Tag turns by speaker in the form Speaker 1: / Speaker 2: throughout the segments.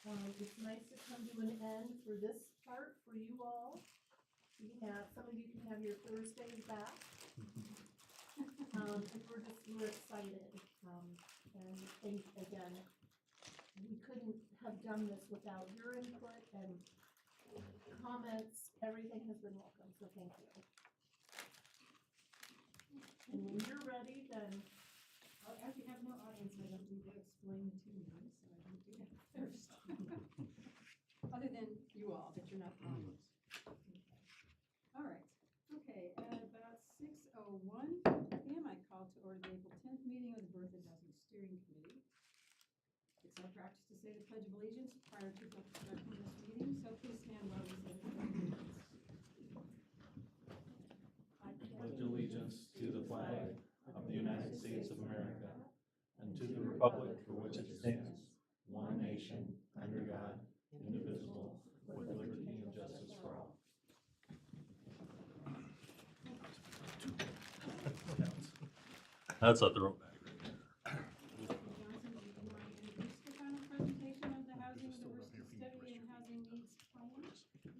Speaker 1: It's nice to come to an end for this part for you all. You can have, some of you can have your Thursdays back. And we're excited. And thank, again, we couldn't have done this without your input and comments. Everything has been welcome, so thank you. And when you're ready, then.
Speaker 2: As you have no audience, I don't need to explain it to you, so I don't do that first. Other than you all, that you're not the audience. Okay. All right. Okay, at about 6:01 p.m. I call to order the April 10th meeting of the Berthoud Housing Steering Committee. It's our practice to say the Pledge of Allegiance prior to conducting this meeting, so please stand while we say the Pledge of Allegiance.
Speaker 3: I pledge allegiance to the flag of the United States of America and to the republic for which it stands, one nation, under God, indivisible, with liberty and justice for all. That's a throwback.
Speaker 2: Johnson, do you want to introduce the final presentation of the Housing Diversity Study and Housing Needs Plan?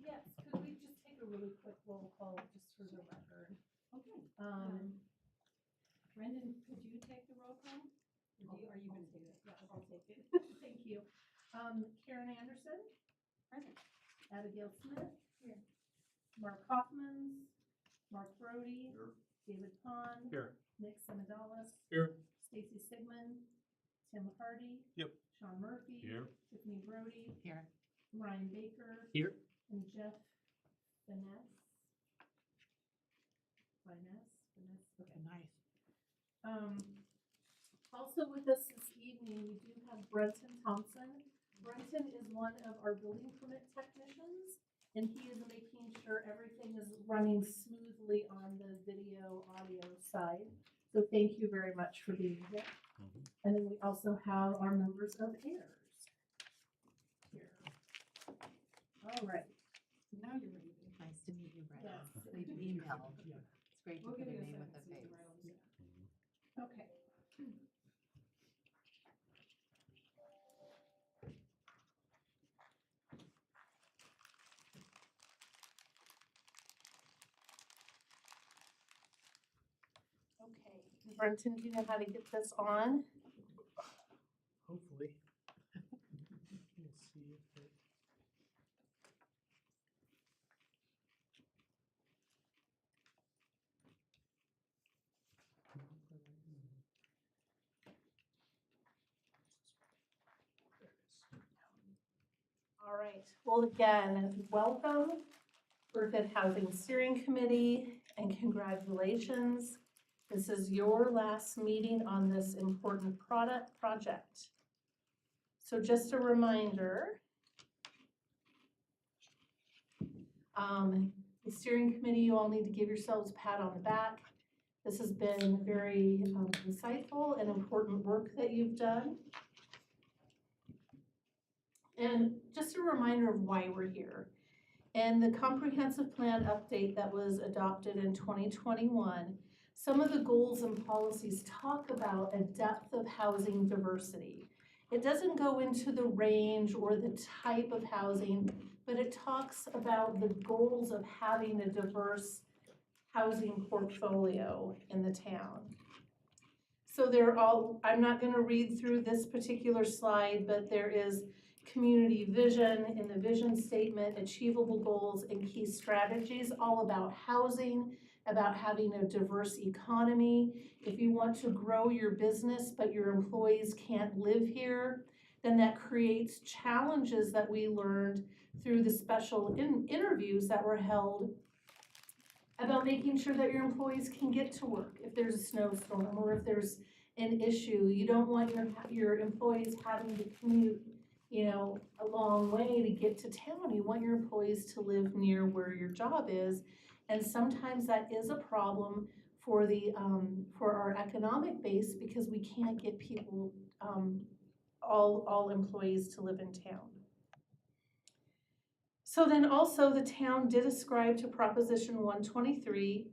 Speaker 1: Yes, could we just take a really quick roll call just for the record?
Speaker 2: Okay.
Speaker 1: Brendan,
Speaker 2: Could you take the roll call? Or are you going to do it?
Speaker 1: yeah, I'll take it. Thank you. Karen Anderson,
Speaker 2: Present.
Speaker 1: Abigail Smith.
Speaker 2: Here.
Speaker 1: Mark Hoffman, Mark Brody.
Speaker 3: Here.
Speaker 1: David Kahn.
Speaker 3: Here.
Speaker 1: Nick Semadalis.
Speaker 3: Here.
Speaker 1: Stacy Sigmund. Tim Hardy.
Speaker 3: Yep.
Speaker 1: Sean Murphy.
Speaker 3: Here.
Speaker 1: Tiffany Brody.
Speaker 2: Here.
Speaker 1: Ryan Baker.
Speaker 3: Here.
Speaker 1: And Jeff Finesse. Okay.
Speaker 2: Nice.
Speaker 1: Also with us this evening, we do have Brenton Thompson. Brenton is one of our building permit technicians, and he is making sure everything is running smoothly on the video audio side. So thank you very much for being here. And then we also have our members of AIRS here. All right.
Speaker 2: Now you're ready.
Speaker 4: Nice to meet you, Brenda.
Speaker 1: Yes.
Speaker 4: We've emailed. It's great to
Speaker 2: We'll
Speaker 4: put
Speaker 2: give
Speaker 4: a
Speaker 2: you a
Speaker 4: name with
Speaker 2: second
Speaker 4: a
Speaker 2: to see
Speaker 4: face.
Speaker 2: what else.
Speaker 1: Okay. Okay, Brenton, do you know how to get this on?
Speaker 5: Hopefully. We'll see if it.
Speaker 1: All right, well, again, welcome, Berthoud Housing Steering Committee, and congratulations. This is your last meeting on this important project. So just a reminder, the steering committee, you all need to give yourselves a pat on the back. This has been very insightful and important work that you've done. And just a reminder of why we're here. And the comprehensive plan update that was adopted in 2021, some of the goals and policies talk about a depth of housing diversity. It doesn't go into the range or the type of housing, but it talks about the goals of having a diverse housing portfolio in the town. So they're all, I'm not going to read through this particular slide, but there is community vision in the vision statement, achievable goals and key strategies, all about housing, about having a diverse economy. If you want to grow your business but your employees can't live here, then that creates challenges that we learned through the special interviews that were held about making sure that your employees can get to work if there's a snowstorm or if there's an issue. You don't want your employees having to commute, you know, a long way to get to town. You want your employees to live near where your job is. And sometimes that is a problem for the for our economic base because we can't get people, all employees to live in town. So then also the town did ascribe to Proposition 123.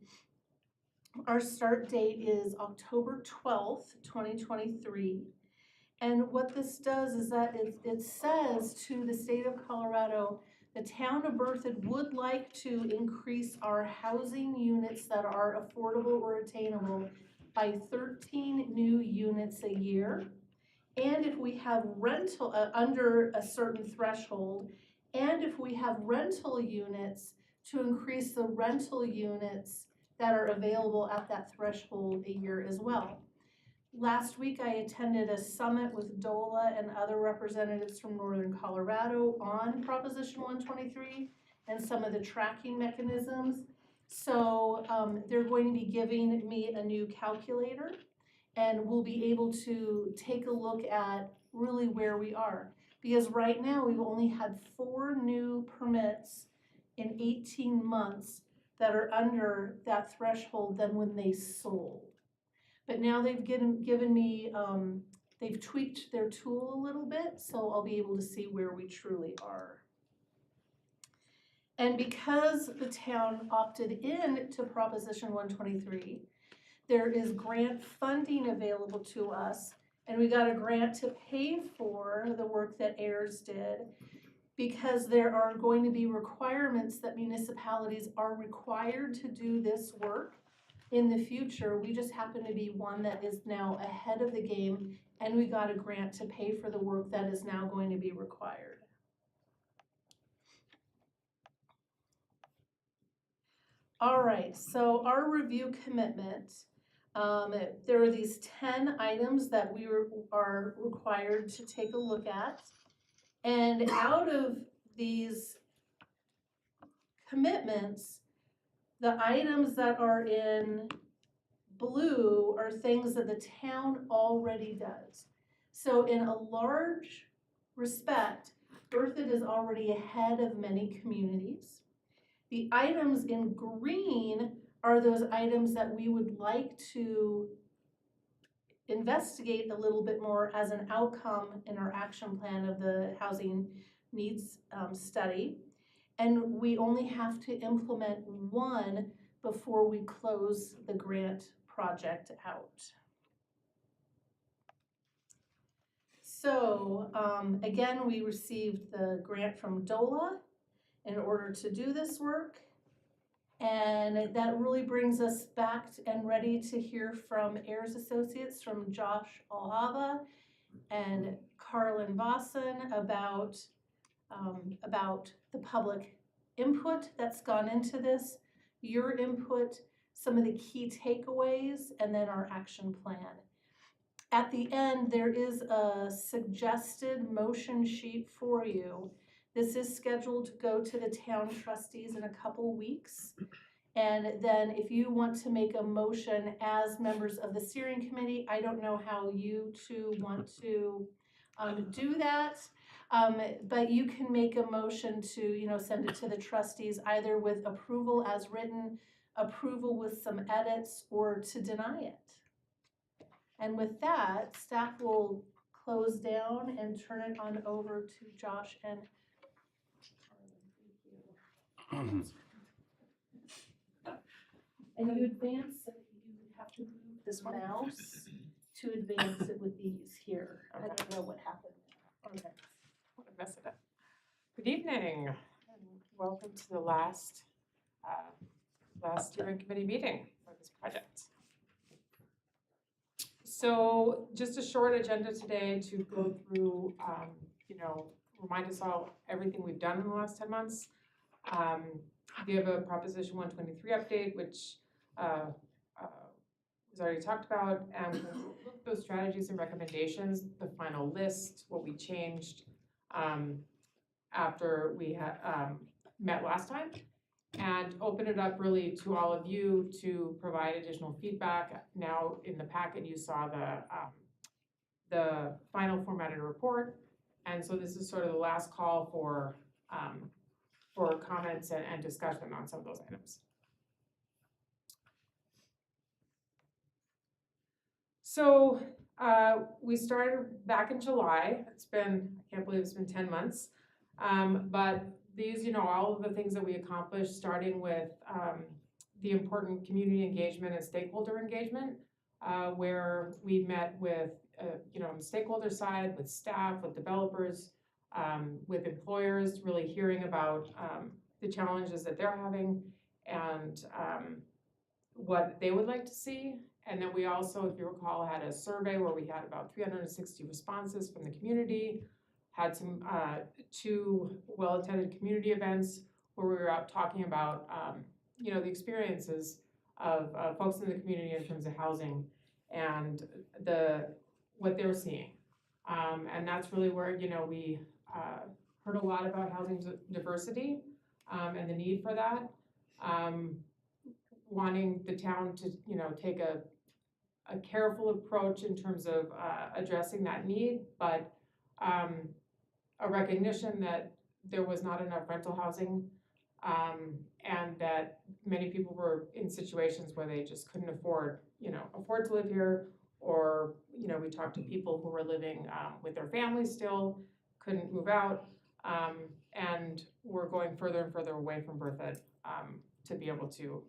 Speaker 1: Our start date is October 12th, 2023. And what this does is that it says to the state of Colorado, the town of Berthoud would like to increase our housing units that are affordable or attainable by 13 new units a year. And if we have rental, under a certain threshold, and if we have rental units, to increase the rental units that are available at that threshold a year as well. Last week, I attended a summit with DOLA and other representatives from Northern Colorado on Proposition 123 and some of the tracking mechanisms. So they're going to be giving me a new calculator, and we'll be able to take a look at really where we are. Because right now, we've only had 4 new permits in 18 months that are under that threshold than when they sold. But now they've given me, they've tweaked their tool a little bit, so I'll be able to see where we truly are. And because the town opted in to Proposition 123, there is grant funding available to us, and we got a grant to pay for the work that AIRS did, because there are going to be requirements that municipalities are required to do this work in the future. We just happen to be one that is now ahead of the game, and we got a grant to pay for the work that is now going to be required. All right, so our review commitment, there are these 10 items that we are required to take a look at. And out of these commitments, the items that are in blue are things that the town already does. So in a large respect, Berthoud is already ahead of many communities. The items in green are those items that we would like to investigate a little bit more as an outcome in our action plan of the housing needs study. And we only have to implement one before we close the grant project out. So again, we received the grant from DOLA in order to do this work. And that really brings us back and ready to hear from AIRS Associates, from Josh Alhava and Carlin Vossen about the public input that's gone into this, your input, some of the key takeaways, and then our action plan. At the end, there is a suggested motion sheet for you. This is scheduled to go to the town trustees in a couple weeks. And then if you want to make a motion as members of the steering committee, I don't know how you two want to do that. But you can make a motion to, send it to the trustees either with approval as written, approval with some edits, or to deny it. And with that, staff will close down and turn it on over to Josh and Carlin. And you advance, you have to move this mouse to advance it with these here. I don't know what happened. Okay.
Speaker 6: What a mess it up. Good evening, and welcome to the last steering committee meeting for this project. So just a short agenda today to go through, remind us all everything we've done in the last 10 months. We have a Proposition 123 update, which was already talked about, and we'll look at those strategies and recommendations, the final list, what we changed after we had met last time, and open it up really to all of you to provide additional feedback. Now in the packet you saw the final formatted report, and so this is sort of the last call for comments and discussion on some of those items. So we started back in July. I can't believe it's been 10 months. But these, all of the things that we accomplished, starting with the important community engagement and stakeholder engagement, where we met with you know, on the stakeholder side, with staff, with developers, with employers, really hearing about the challenges that they're having and what they would like to see. And then we also, if you recall, had a survey where we had about 360 responses from the community, had some 2 well-attended community events where we were out talking about, you know, the experiences of folks in the community in terms of housing and what they're seeing. And that's really where, you know, we heard a lot about housing diversity and the need for that. Wanting the town to, you know, take a careful approach in terms of addressing that need, but a recognition that there was not enough rental housing, and that many people were in situations where they just couldn't afford to live here, or, you know, we talked to people who were living with their families still, couldn't move out, and were going further and further away from Berthoud to be able to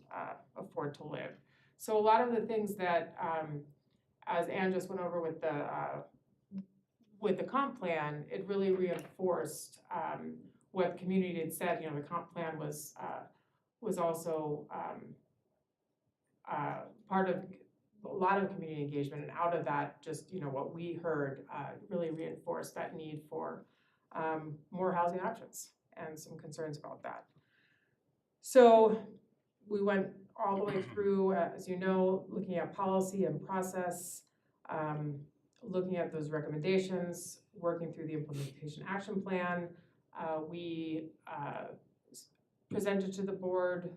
Speaker 6: afford to live. So a lot of the things that, as Ann just went over with the comp plan, it really reinforced what the community had said. You know, the comp plan was also part of a lot of community engagement, and out of that, just, you know, what we heard really reinforced that need for more housing options and some concerns about that. So we went all the way through, as you know, looking at policy and process, looking at those recommendations, working through the implementation action plan. We presented to the board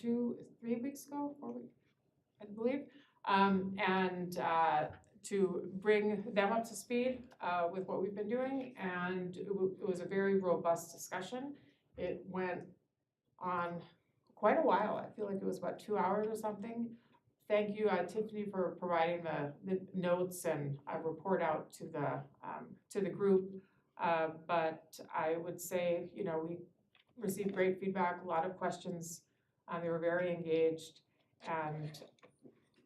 Speaker 6: 3 weeks ago, 4 weeks, I believe, and to bring them up to speed with what we've been doing, and it was a very robust discussion. It went on quite a while. I feel like it was about 2 hours or something. Thank you, Tiffany, for providing the notes and a report out to the group. But I would say, you know, we received great feedback, a lot of questions. They were very engaged. And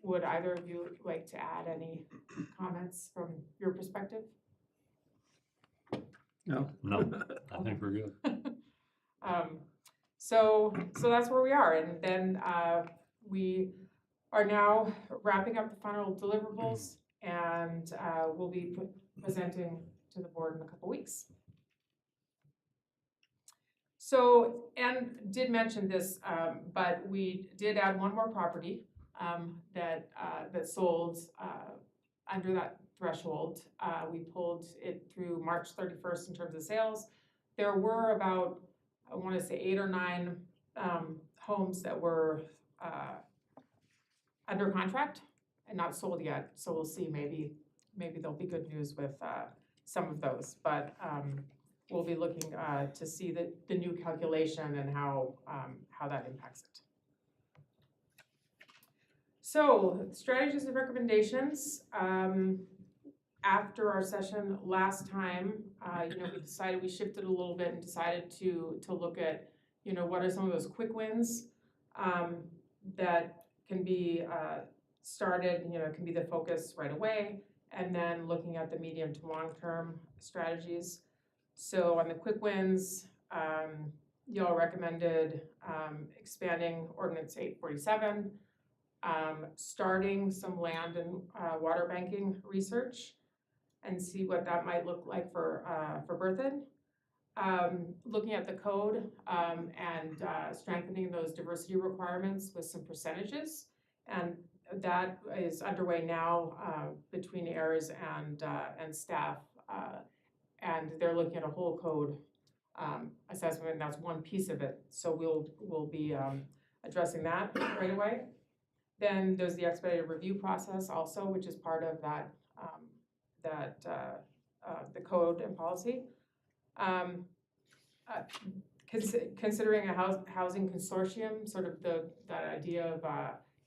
Speaker 6: would either of you like to add any comments from your perspective?
Speaker 3: No, I think we're good.
Speaker 6: So that's where we are, and then we are now wrapping up the final deliverables, and we'll be presenting to the board in a couple weeks. So, Ann did mention this, but we did add one more property that sold under that threshold. We pulled it through March 31st in terms of sales. There were about, I want to say 8 or 9 homes that were under contract and not sold yet. So we'll see, maybe there'll be good news with some of those, but we'll be looking to see the new calculation and how that impacts it. So strategies and recommendations. After our session last time, you know, we decided, we shifted a little bit and decided to look at, you know, what are some of those quick wins that can be started, you know, can be the focus right away, and then looking at the medium to long-term strategies. So on the quick wins, y'all recommended expanding Ordinance 847, starting some land and water banking research, and see what that might look like for Berthoud. Looking at the code and strengthening those diversity requirements with some percentages, and that is underway now between AIRS and staff, and they're looking at a whole code assessment, and that's one piece of it. So we'll be addressing that right away. Then there's the expedited review process also, which is part of that the code and policy. Considering a housing consortium, sort of that idea of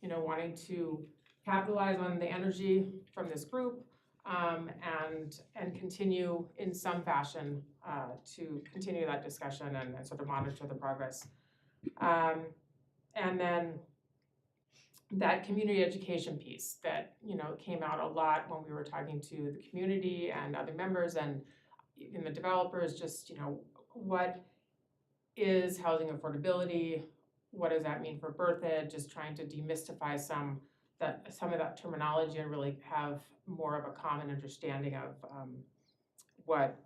Speaker 6: you know, wanting to capitalize on the energy from this group and continue in some fashion to continue that discussion and sort of monitor the progress. And then that community education piece that, you know, came out a lot when we were talking to the community and other members and the developers, just, you know, what is housing affordability? What does that mean for birth ed? Just trying to demystify some of that terminology and really have more of a common understanding of what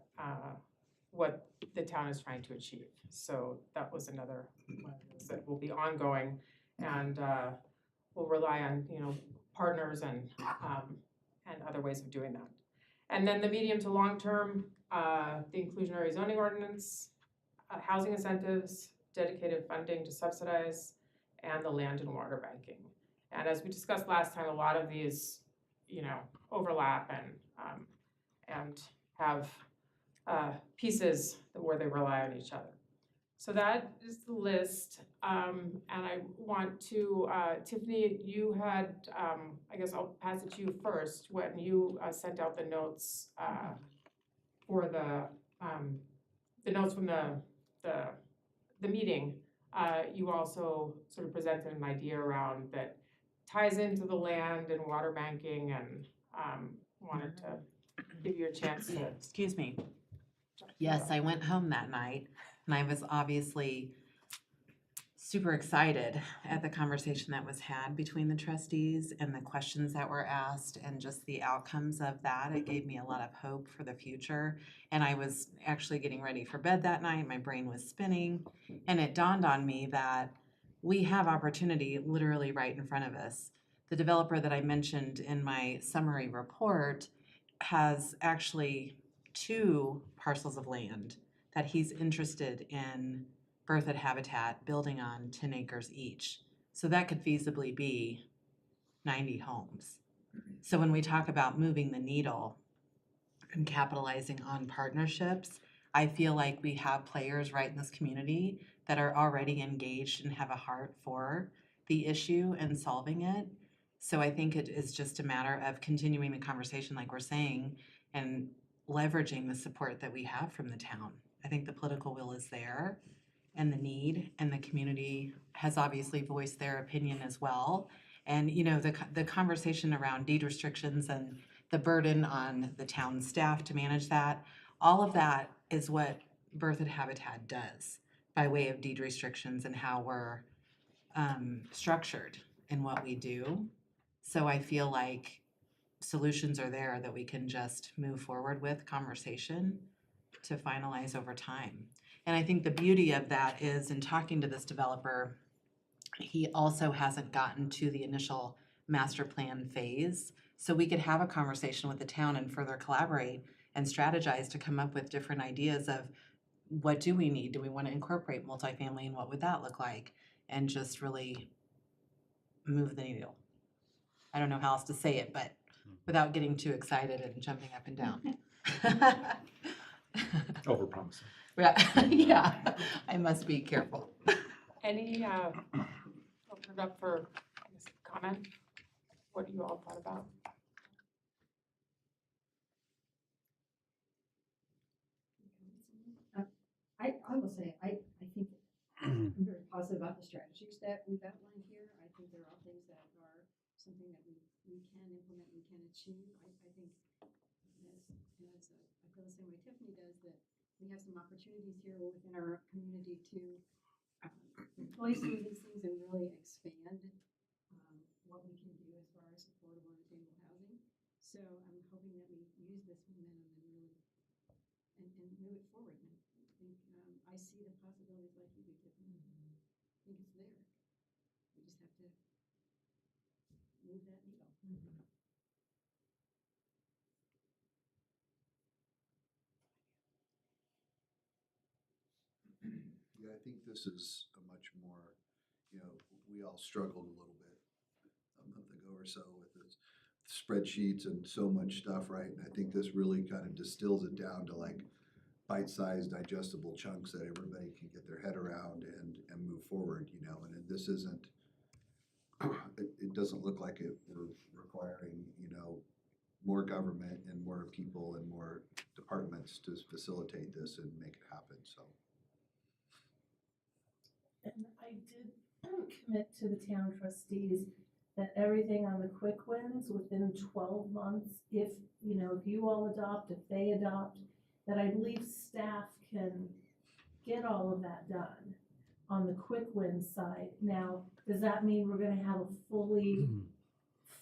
Speaker 6: the town is trying to achieve. So that was another one of those that will be ongoing, and we'll rely on, you know, partners and other ways of doing that. And then the medium to long term, the inclusionary zoning ordinance, housing incentives, dedicated funding to subsidize, and the land and water banking. And as we discussed last time, a lot of these, you know, overlap and have pieces where they rely on each other. So that is the list, and I want to, Tiffany, you had, I guess I'll pass it to you first, when you sent out the notes for the notes from the meeting, you also sort of presented an idea around that ties into the land and water banking, and wanted to give you a chance to.
Speaker 4: Excuse me. Yes, I went home that night and I was obviously super excited at the conversation that was had between the trustees and the questions that were asked and just the outcomes of that. It gave me a lot of hope for the future. And I was actually getting ready for bed that night. My brain was spinning. And it dawned on me that we have opportunity literally right in front of us. The developer that I mentioned in my summary report has actually 2 parcels of land that he's interested in Berthoud Habitat building on 10 acres each. So that could feasibly be 90 homes. So when we talk about moving the needle and capitalizing on partnerships, I feel like we have players right in this community that are already engaged and have a heart for the issue and solving it. So I think it is just a matter of continuing the conversation like we're saying and leveraging the support that we have from the town. I think the political will is there and the need, and the community has obviously voiced their opinion as well. And, you know, the conversation around deed restrictions and the burden on the town staff to manage that, all of that is what Berthoud Habitat does by way of deed restrictions and how we're structured in what we do. So I feel like solutions are there that we can just move forward with conversation to finalize over time. And I think the beauty of that is in talking to this developer, he also hasn't gotten to the initial master plan phase. So we could have a conversation with the town and further collaborate and strategize to come up with different ideas of what do we need? Do we want to incorporate multifamily and what would that look like? And just really move the needle. I don't know how else to say it, but without getting too excited and jumping up and down.
Speaker 3: Overpromising.
Speaker 4: Yeah, yeah, I must be careful.
Speaker 6: Any, open it up for, I guess, comment, what you all thought about?
Speaker 2: I will say, I think I'm very positive about the strategies that we've outlined here. I think they're all things that are something that we can implement, we can achieve. I think as I feel the same way Tiffany does, that we have some opportunities here within our community to employ some of these things and really expand what we can do as far as affordable and attainable housing. So I'm hoping that we use this momentum and really and move it forward. And I think I see the possibilities like you do, Tiffany. I think it's there. We just have to move that needle.
Speaker 7: Yeah, I think this is a much more, you know, we all struggled a little bit a month ago or so with this spreadsheets and so much stuff, right? And I think this really kind of distills it down to like bite-sized digestible chunks that everybody can get their head around and move forward, you know, and this isn't, it doesn't look like we're requiring, you know, more government and more people and more departments to facilitate this and make it happen, so.
Speaker 1: And I did commit to the town trustees that everything on the quick wins within 12 months, if you all adopt, if they adopt, that I believe staff can get all of that done on the quick win side. Now, does that mean we're gonna have a fully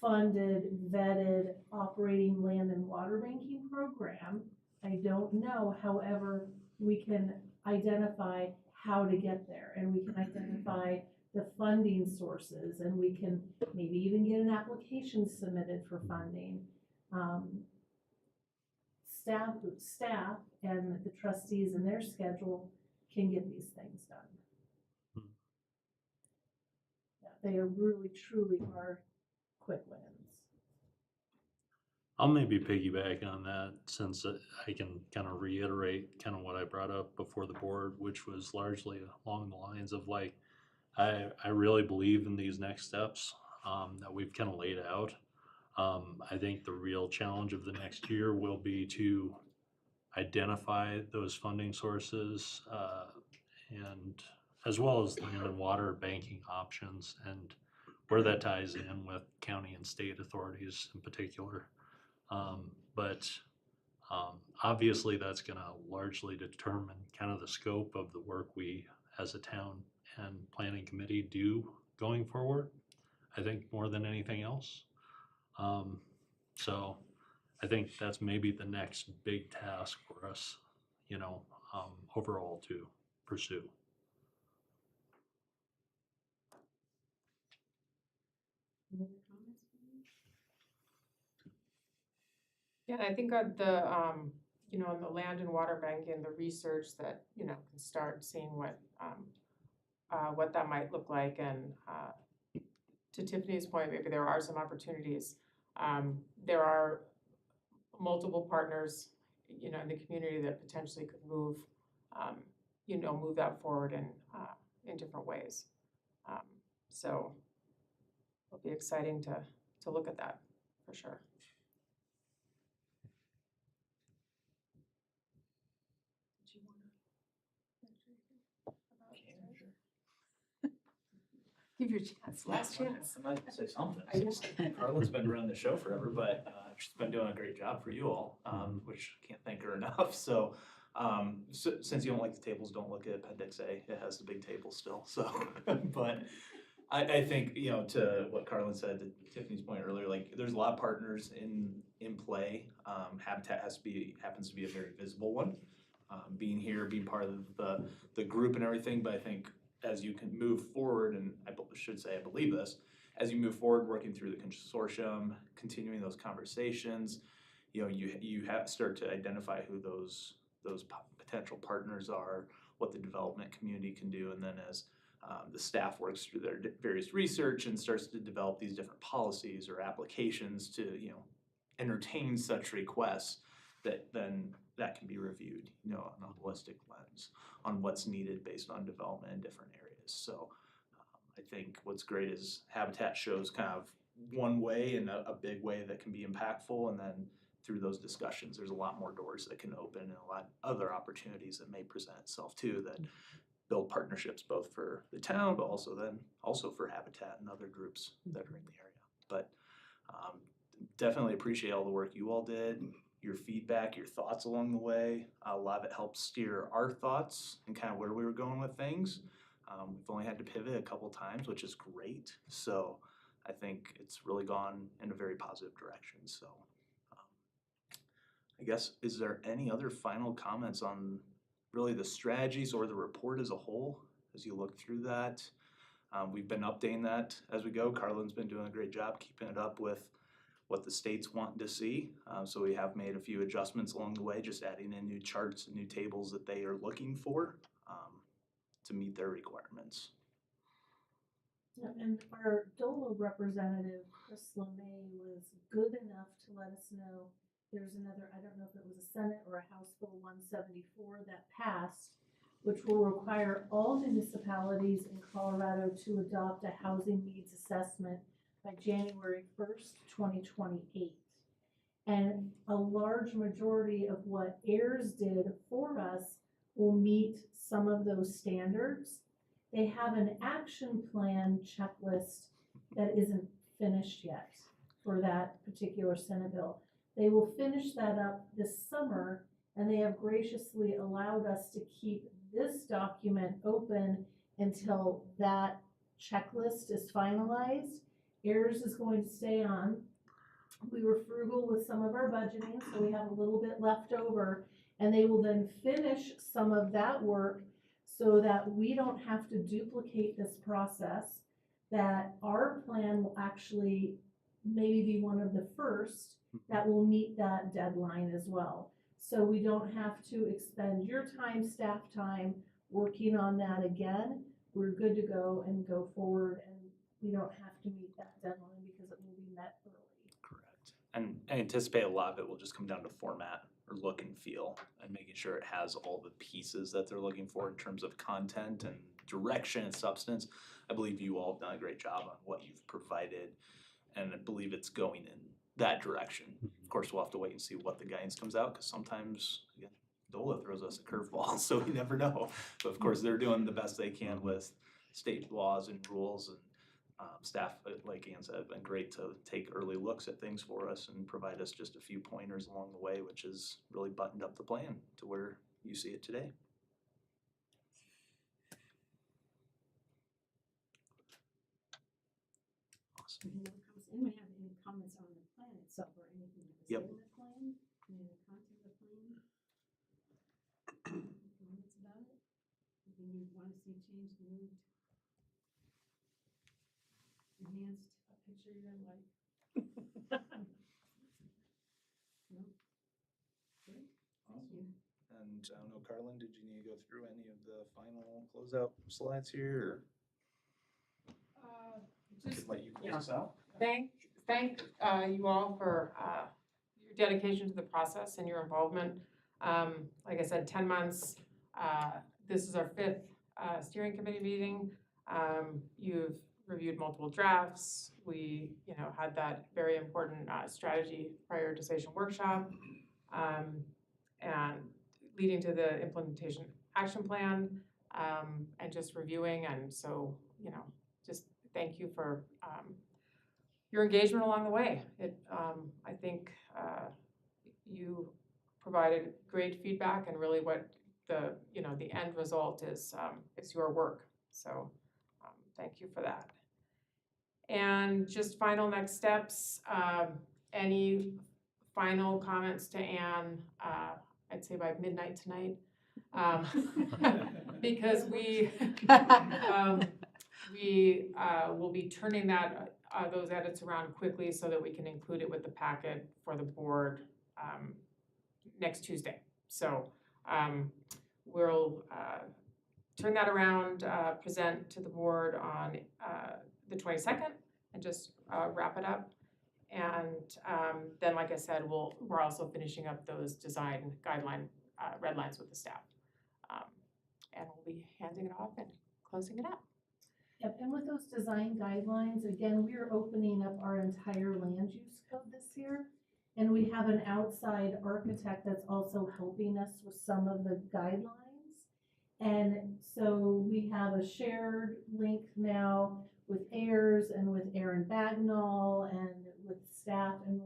Speaker 1: funded, vetted, operating land and water banking program? I don't know. However, we can identify how to get there, and we can identify the funding sources, and we can maybe even get an application submitted for funding. Staff and the trustees and their schedule can get these things done. Yeah, they are really, truly are quick wins.
Speaker 5: I'll maybe piggyback on that since I can kind of reiterate kind of what I brought up before the board, which was largely along the lines of like, I really believe in these next steps that we've kind of laid out. I think the real challenge of the next year will be to identify those funding sources and as well as land and water banking options and where that ties in with county and state authorities in particular. But obviously that's going to largely determine kind of the scope of the work we as a town and planning committee do going forward, I think more than anything else. So I think that's maybe the next big task for us, overall to pursue.
Speaker 2: Any other comments?
Speaker 6: Yeah, I think on the, on the land and water bank and the research that, can start seeing what that might look like. And to Tiffany's point, maybe there are some opportunities. There are multiple partners, in the community that potentially could move that forward in different ways. So it'll be exciting to look at that for sure. Did you wanna give your chance, last chance.
Speaker 8: I might say something.
Speaker 6: I just-
Speaker 8: Carlin's been running the show forever, but she's been doing a great job for you all, which I can't thank her enough. So, since you don't like the tables, don't look at Appendix A. It has the big table still. So, but I think, to what Carlin said, to Tiffany's point earlier, like there's a lot of partners in play. Habitat happens to be a very visible one. Being here, being part of the group and everything, but I think as you can move forward, and I believe this, as you move forward, working through the consortium, continuing those conversations, you have start to identify who those potential partners are, what the development community can do, and then as the staff works through their various research and starts to develop these different policies or applications to, entertain such requests, that can be reviewed, on a holistic lens on what's needed based on development in different areas. So I think what's great is Habitat shows kind of one way and a big way that can be impactful, and then through those discussions, there's a lot more doors that can open and a lot of other opportunities that may present itself too, that build partnerships both for the town, but also for Habitat and other groups that are in the area. But definitely appreciate all the work you all did, your feedback, your thoughts along the way. A lot of it helped steer our thoughts and kind of where we were going with things. We've only had to pivot a couple times, which is great. So I think it's really gone in a very positive direction. So I guess, is there any other final comments on really the strategies or the report as a whole as you look through that? We've been updating that as we go. Carlin's been doing a great job keeping it up with what the state's wanting to see. So we have made a few adjustments along the way, just adding in new charts and new tables that they are looking for to meet their requirements.
Speaker 1: Yeah, and our DOLA representative, Chris LeMay, was good enough to let us know there's another, I don't know if it was a Senate or a House Bill 174 that passed, which will require all municipalities in Colorado to adopt a housing needs assessment by January 1st, 2028. And a large majority of what AIRS did for us will meet some of those standards. They have an action plan checklist that isn't finished yet for that particular Senate bill. They will finish that up this summer, and they have graciously allowed us to keep this document open until that checklist is finalized. AERS is going to stay on. We were frugal with some of our budgeting, so we have a little bit left over, and they will then finish some of that work so that we don't have to duplicate this process, that our plan will actually maybe be one of the first that will meet that deadline as well. So we don't have to expend your time, staff time, working on that again. We're good to go and go forward, and we don't have to meet that deadline because it will be met early.
Speaker 8: Correct. And I anticipate a lot of it will just come down to format or look and feel and making sure it has all the pieces that they're looking for in terms of content and direction and substance. I believe you all have done a great job on what you've provided, and I believe it's going in that direction. Of course, we'll have to wait and see what the guidance comes out, because sometimes, again, DOLA throws us a curveball, so we never know. But of course, they're doing the best they can with state laws and rules, and staff, like Ann said, have been great to take early looks at things for us and provide us just a few pointers along the way, which has really buttoned up the plan to where you see it today. Awesome.
Speaker 2: Anyone have any comments on the plan itself or anything that was
Speaker 8: Yep.
Speaker 2: in the plan? Any of the content of the plan? Comments about it? Anything you want to see changed, moved? Enhanced, a picture you don't like? No? Good, thank you.
Speaker 8: And I don't know, Carlin, did you need to go through any of the final closeout slides here, or I
Speaker 6: Just
Speaker 8: could let you
Speaker 6: yeah.
Speaker 8: close us out?
Speaker 6: thank you all for your dedication to the process and your involvement. Like I said, 10 months. This is our 5th steering committee meeting. You've reviewed multiple drafts. We, had that very important strategy prioritization workshop, and leading to the implementation action plan, and just reviewing. And so, just thank you for your engagement along the way. I think you provided great feedback, and really what the end result is your work. So thank you for that. And just final next steps, any final comments to Ann, I'd say by midnight tonight. Because we will be turning those edits around quickly so that we can include it with the packet for the board next Tuesday. So we'll turn that around, present to the board on the 22nd, and just wrap it up. And then, like I said, we're also finishing up those design guideline red lines with the staff. And we'll be handing it off and closing it up.
Speaker 1: Yep, and with those design guidelines, again, we are opening up our entire land use code this year. And we have an outside architect that's also helping us with some of the guidelines. And so we have a shared link now with AERS and with Aaron Bagnall and with staff. And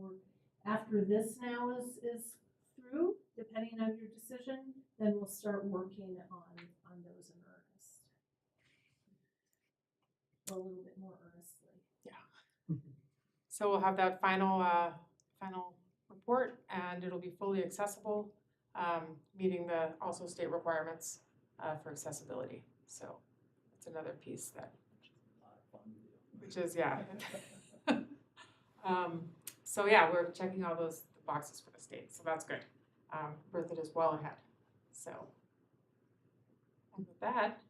Speaker 1: after this now is through, depending on your decision, then we'll start working on those in earnest. Or a little bit more earnestly.
Speaker 6: Yeah. So we'll have that final report, and it'll be fully accessible, meeting the also state requirements for accessibility. So it's another piece that, which is, yeah. So yeah, we're checking all those boxes for the state, so that's good. Bertha is well ahead. So, and with that,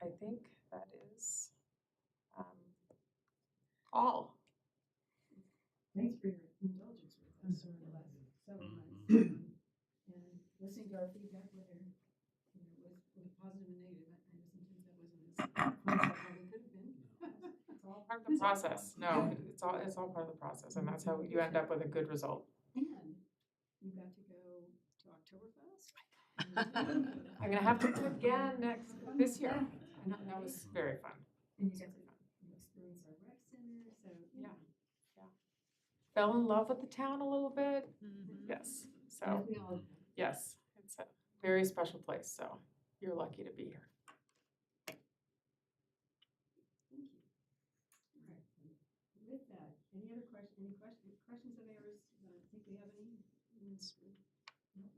Speaker 6: I think that is all.
Speaker 2: Thanks for your indulgence with us over the last several months. And listening to our feedback, whether, with positive and negative, I know sometimes that wasn't as fun as it probably could have been.
Speaker 6: It's all part of the process. No, it's all part of the process, and that's how you end up with a good result.
Speaker 2: And you got to go to Oktoberfest.
Speaker 6: I'm gonna have to do it again this year. And that was very fun.
Speaker 2: And you got to experience our rec center, So,
Speaker 6: Yeah. Fell in love with the town a little bit, yes, so,
Speaker 2: As we all have.
Speaker 6: yes, it's a very special place, so you're lucky to be here.
Speaker 2: Thank you. All right. With that, any questions of yours? I don't think we have any. No?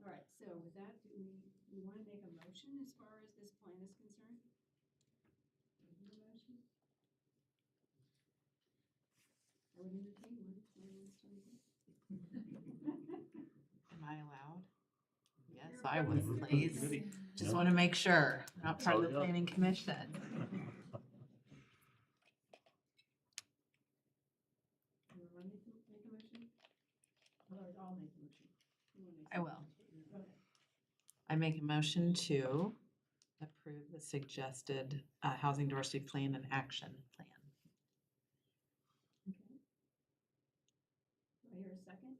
Speaker 2: All right, so with that, do we want to make a motion as far as this plan is concerned? Do we need a motion? I would entertain one. Anyone wants to make it?
Speaker 4: Am I allowed? Yes,
Speaker 2: You're
Speaker 4: I would,
Speaker 2: welcome.
Speaker 4: please. Just want to make sure, not part of the planning commission.
Speaker 2: You want to make a motion? Or I'll make a motion. Who will make
Speaker 4: I
Speaker 2: it?
Speaker 4: will.
Speaker 2: Go ahead.
Speaker 4: I make a motion to approve the suggested housing diversity plan and action plan.
Speaker 2: Okay. Do I hear a second?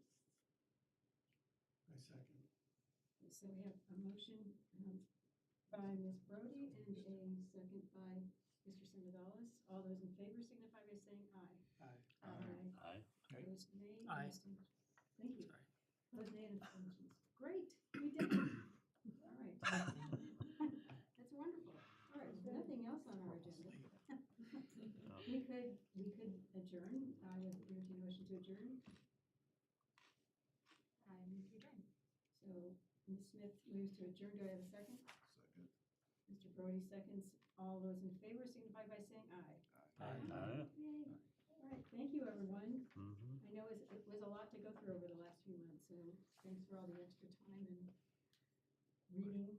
Speaker 3: I second.
Speaker 2: So we have a motion by Ms. Brody and a second by Mr. Sinodales. All those in favor signify by saying aye.
Speaker 3: Aye.
Speaker 5: Aye.
Speaker 2: Opposed, nay.
Speaker 3: Aye.
Speaker 2: Abstained. Thank you. Opposed, nay, and abstentions. Great, we did it. All right. That's wonderful. All right, so nothing else on our agenda. We could adjourn. I would entertain a motion to adjourn. I move to adjourn. So Ms. Smith moves to adjourn. Do I have a second?
Speaker 7: Second.
Speaker 2: Mr. Brody seconds. All those in favor signify by saying aye.
Speaker 5: Aye.
Speaker 2: Yay. All right, thank you, everyone.
Speaker 5: Mhm.
Speaker 2: I know it was a lot to go through over the last few months, so thanks for all the extra time and reading and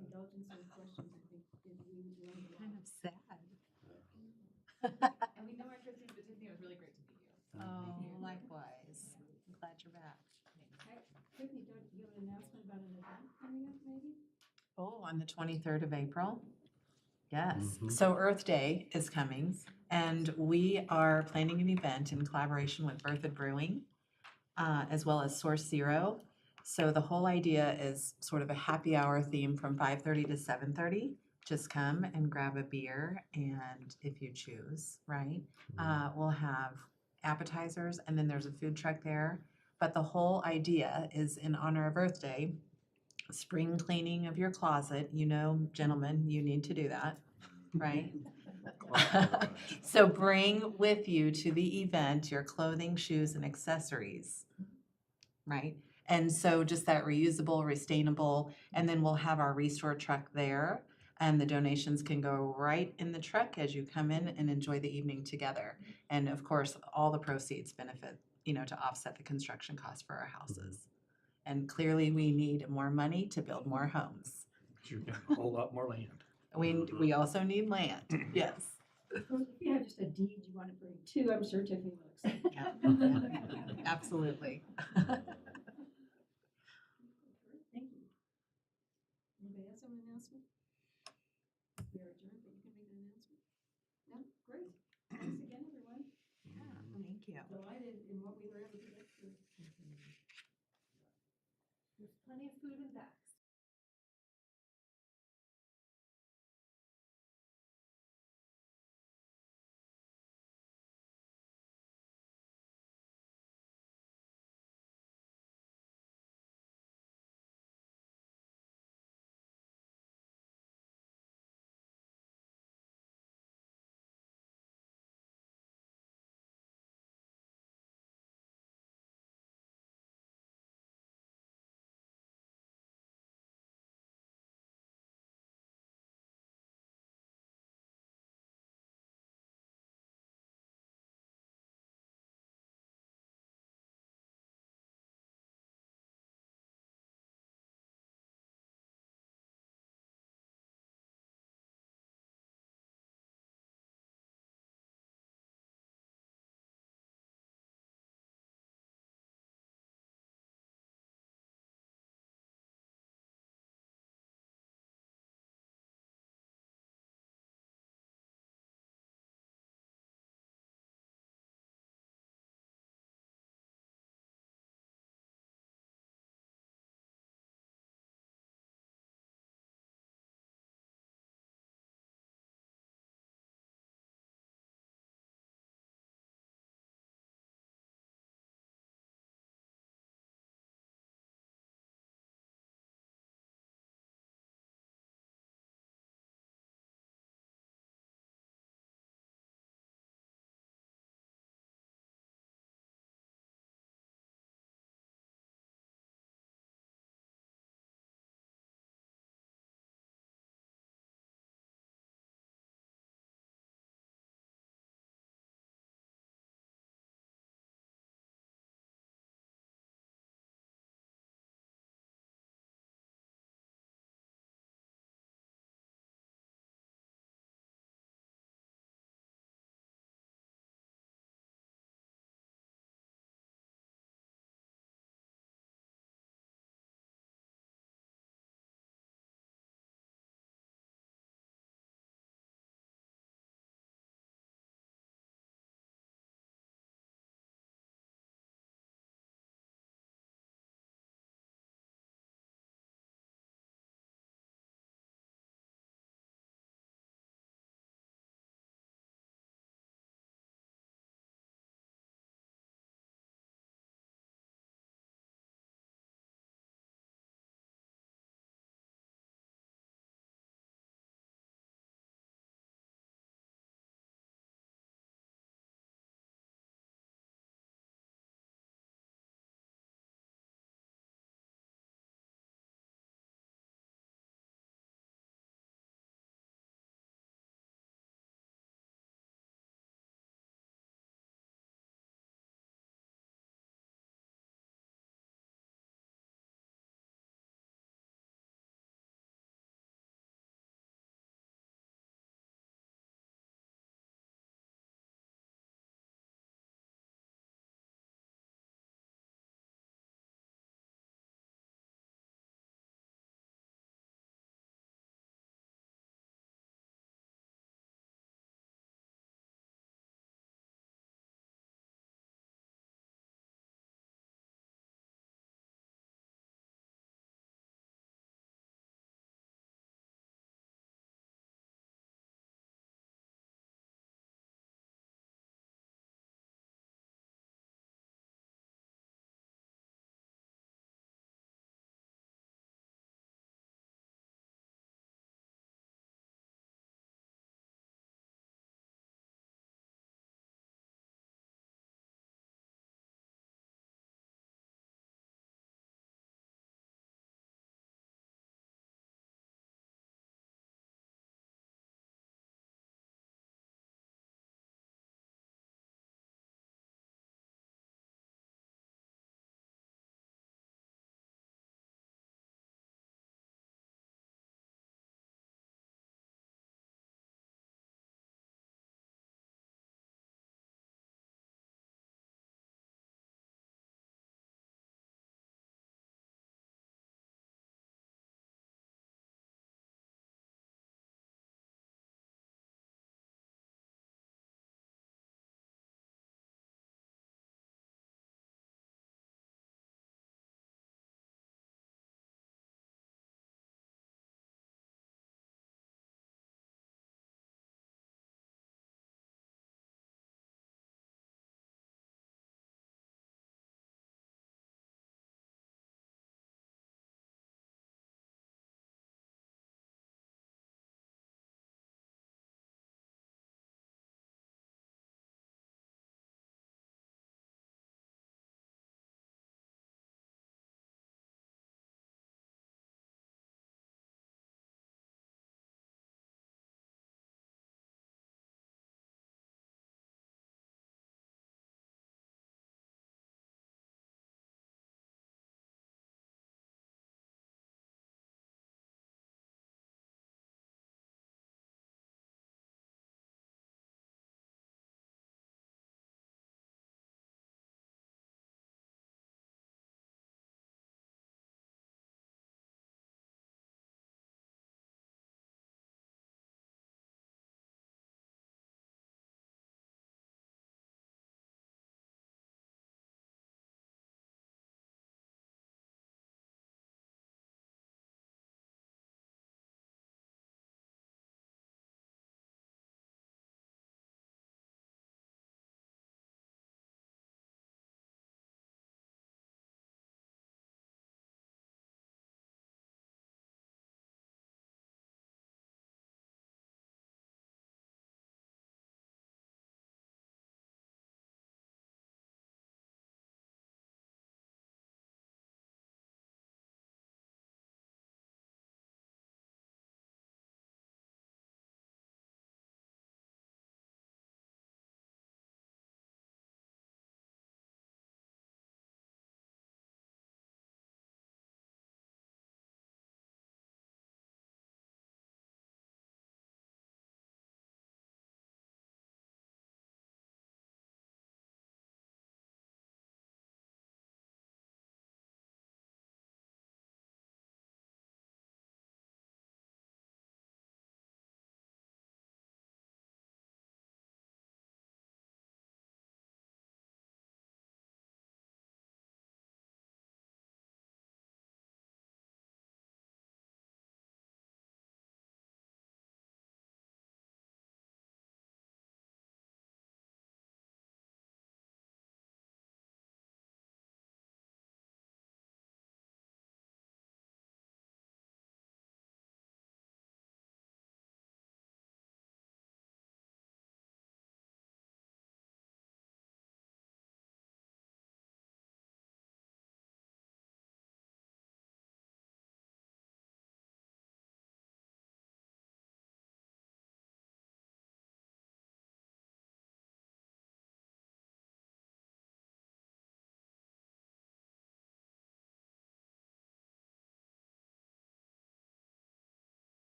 Speaker 2: indulgence and questions. I think we learned a
Speaker 4: Kind
Speaker 2: lot.
Speaker 4: of sad.
Speaker 9: And we know our trustees, but Tiffany, it was really great to meet you.
Speaker 4: Oh, likewise. I'm glad you're back.
Speaker 2: Tiffany, don't you have an announcement about an event coming up, maybe?
Speaker 4: Oh, on the 23rd of April? Yes.
Speaker 5: Mhm.
Speaker 4: So Earth Day is coming, and we are planning an event in collaboration with Berthoud Brewing, as well as Source Zero. So the whole idea is sort of a happy hour theme from 5:30 to 7:30. Just come and grab a beer, and if you choose, right? We'll have appetizers, and then there's a food truck there. But the whole idea is in honor of Earth Day, spring cleaning of your closet. You know, gentlemen, you need to do that, right? So bring with you to the event your clothing, shoes, and accessories, right? And so just that reusable, restainable, and then we'll have our restore truck there. And the donations can go right in the truck as you come in and enjoy the evening together. And of course, all the proceeds benefit, to offset the construction costs for our houses. And clearly, we need more money to build more homes.
Speaker 5: You're getting a whole lot more land.
Speaker 4: We also need land, yes.
Speaker 2: If you have just a deed you want to bring too, I'm sure Tiffany will accept.
Speaker 4: Yeah, absolutely.
Speaker 2: Thank you. Anybody else have an announcement? We are adjourned, but you can make an announcement. No? Great. Thanks again, everyone.
Speaker 4: Thank you.
Speaker 2: Delighted in what we were able to get through.
Speaker 1: There's plenty of food in back.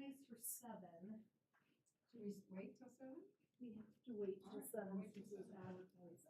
Speaker 1: advertised for 7.
Speaker 2: Should we wait till 7?
Speaker 1: We have to wait till
Speaker 2: Alright,
Speaker 1: 7
Speaker 2: wait till
Speaker 1: since it was
Speaker 2: 7.
Speaker 1: advertised.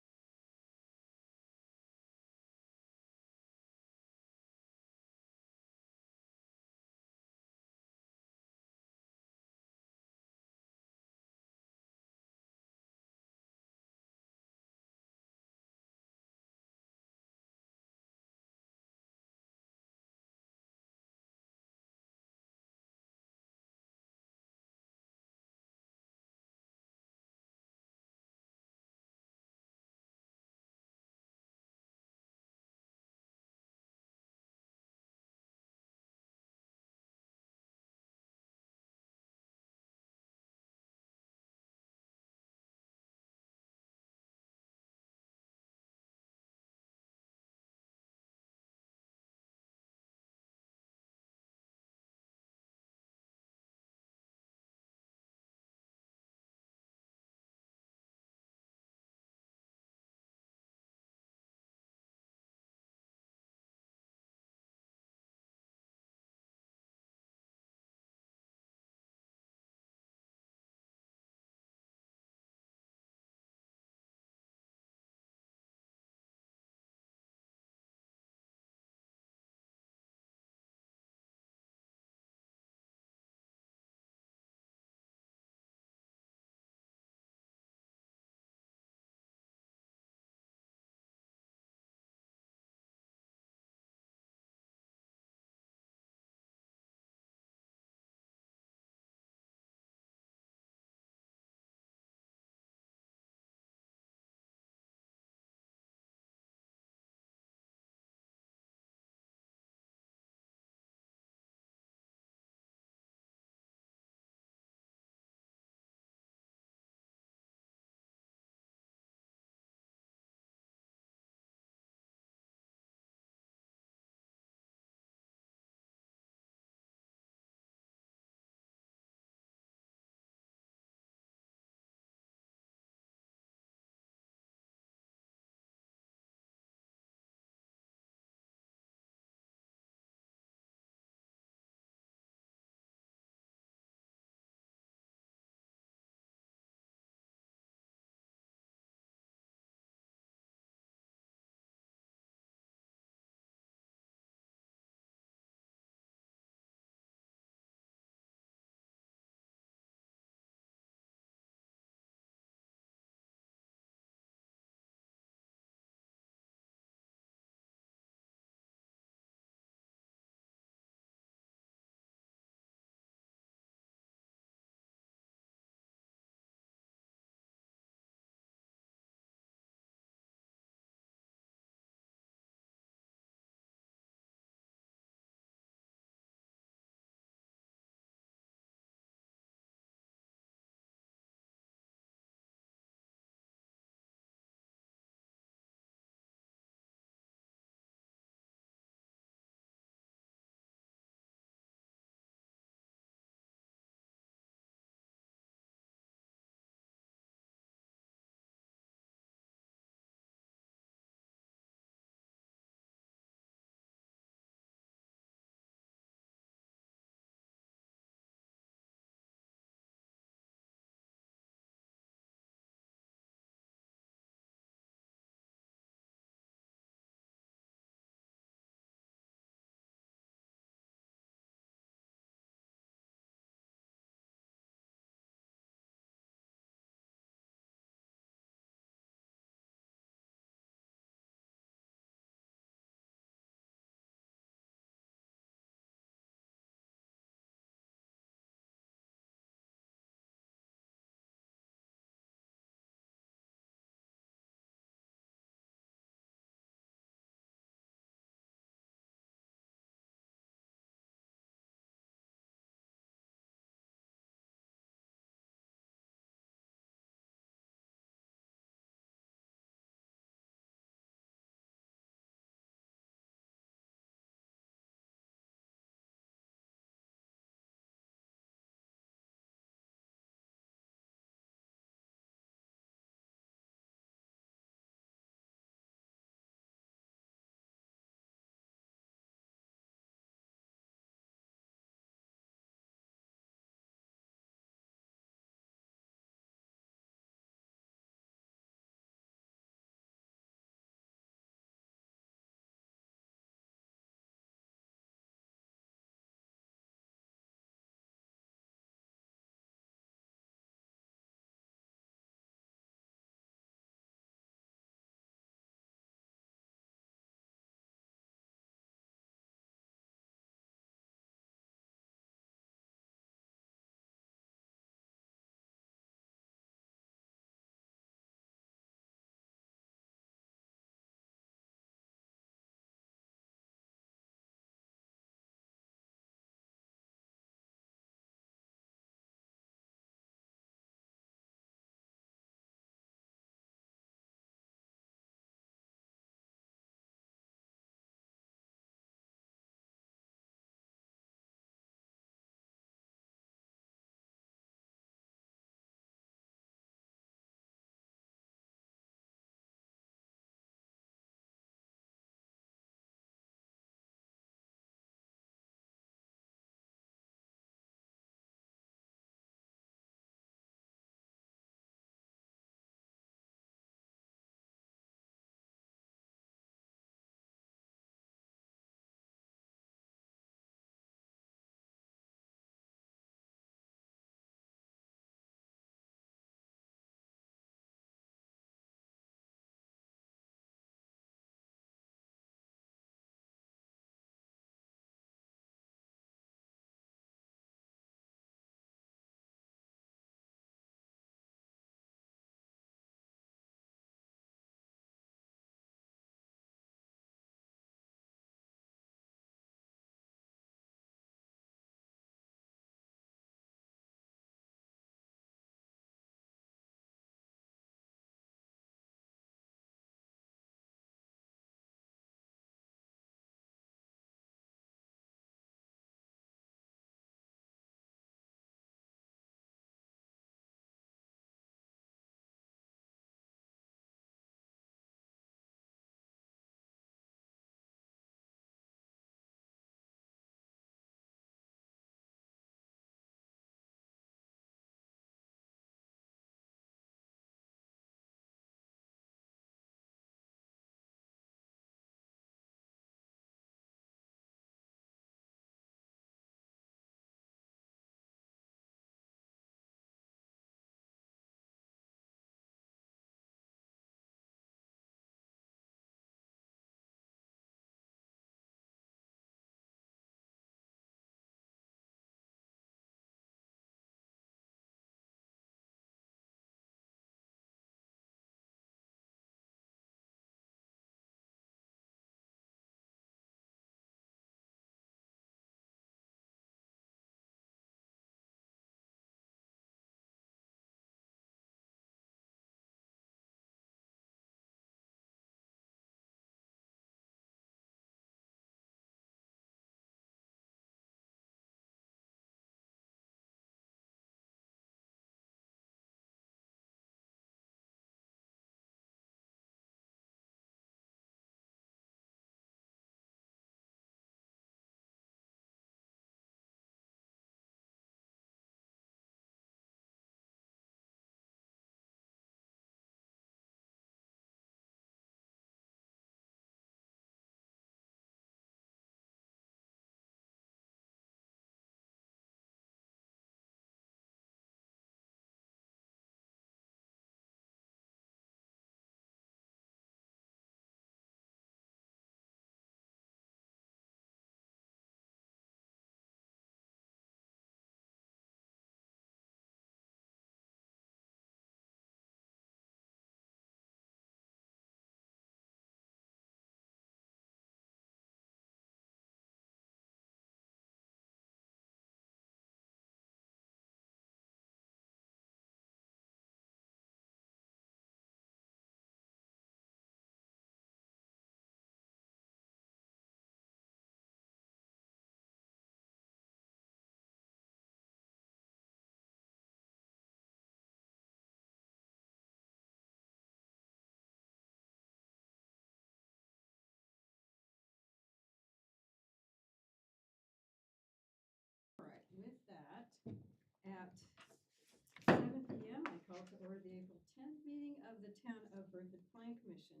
Speaker 2: the Town of Berthoud Plan Commission.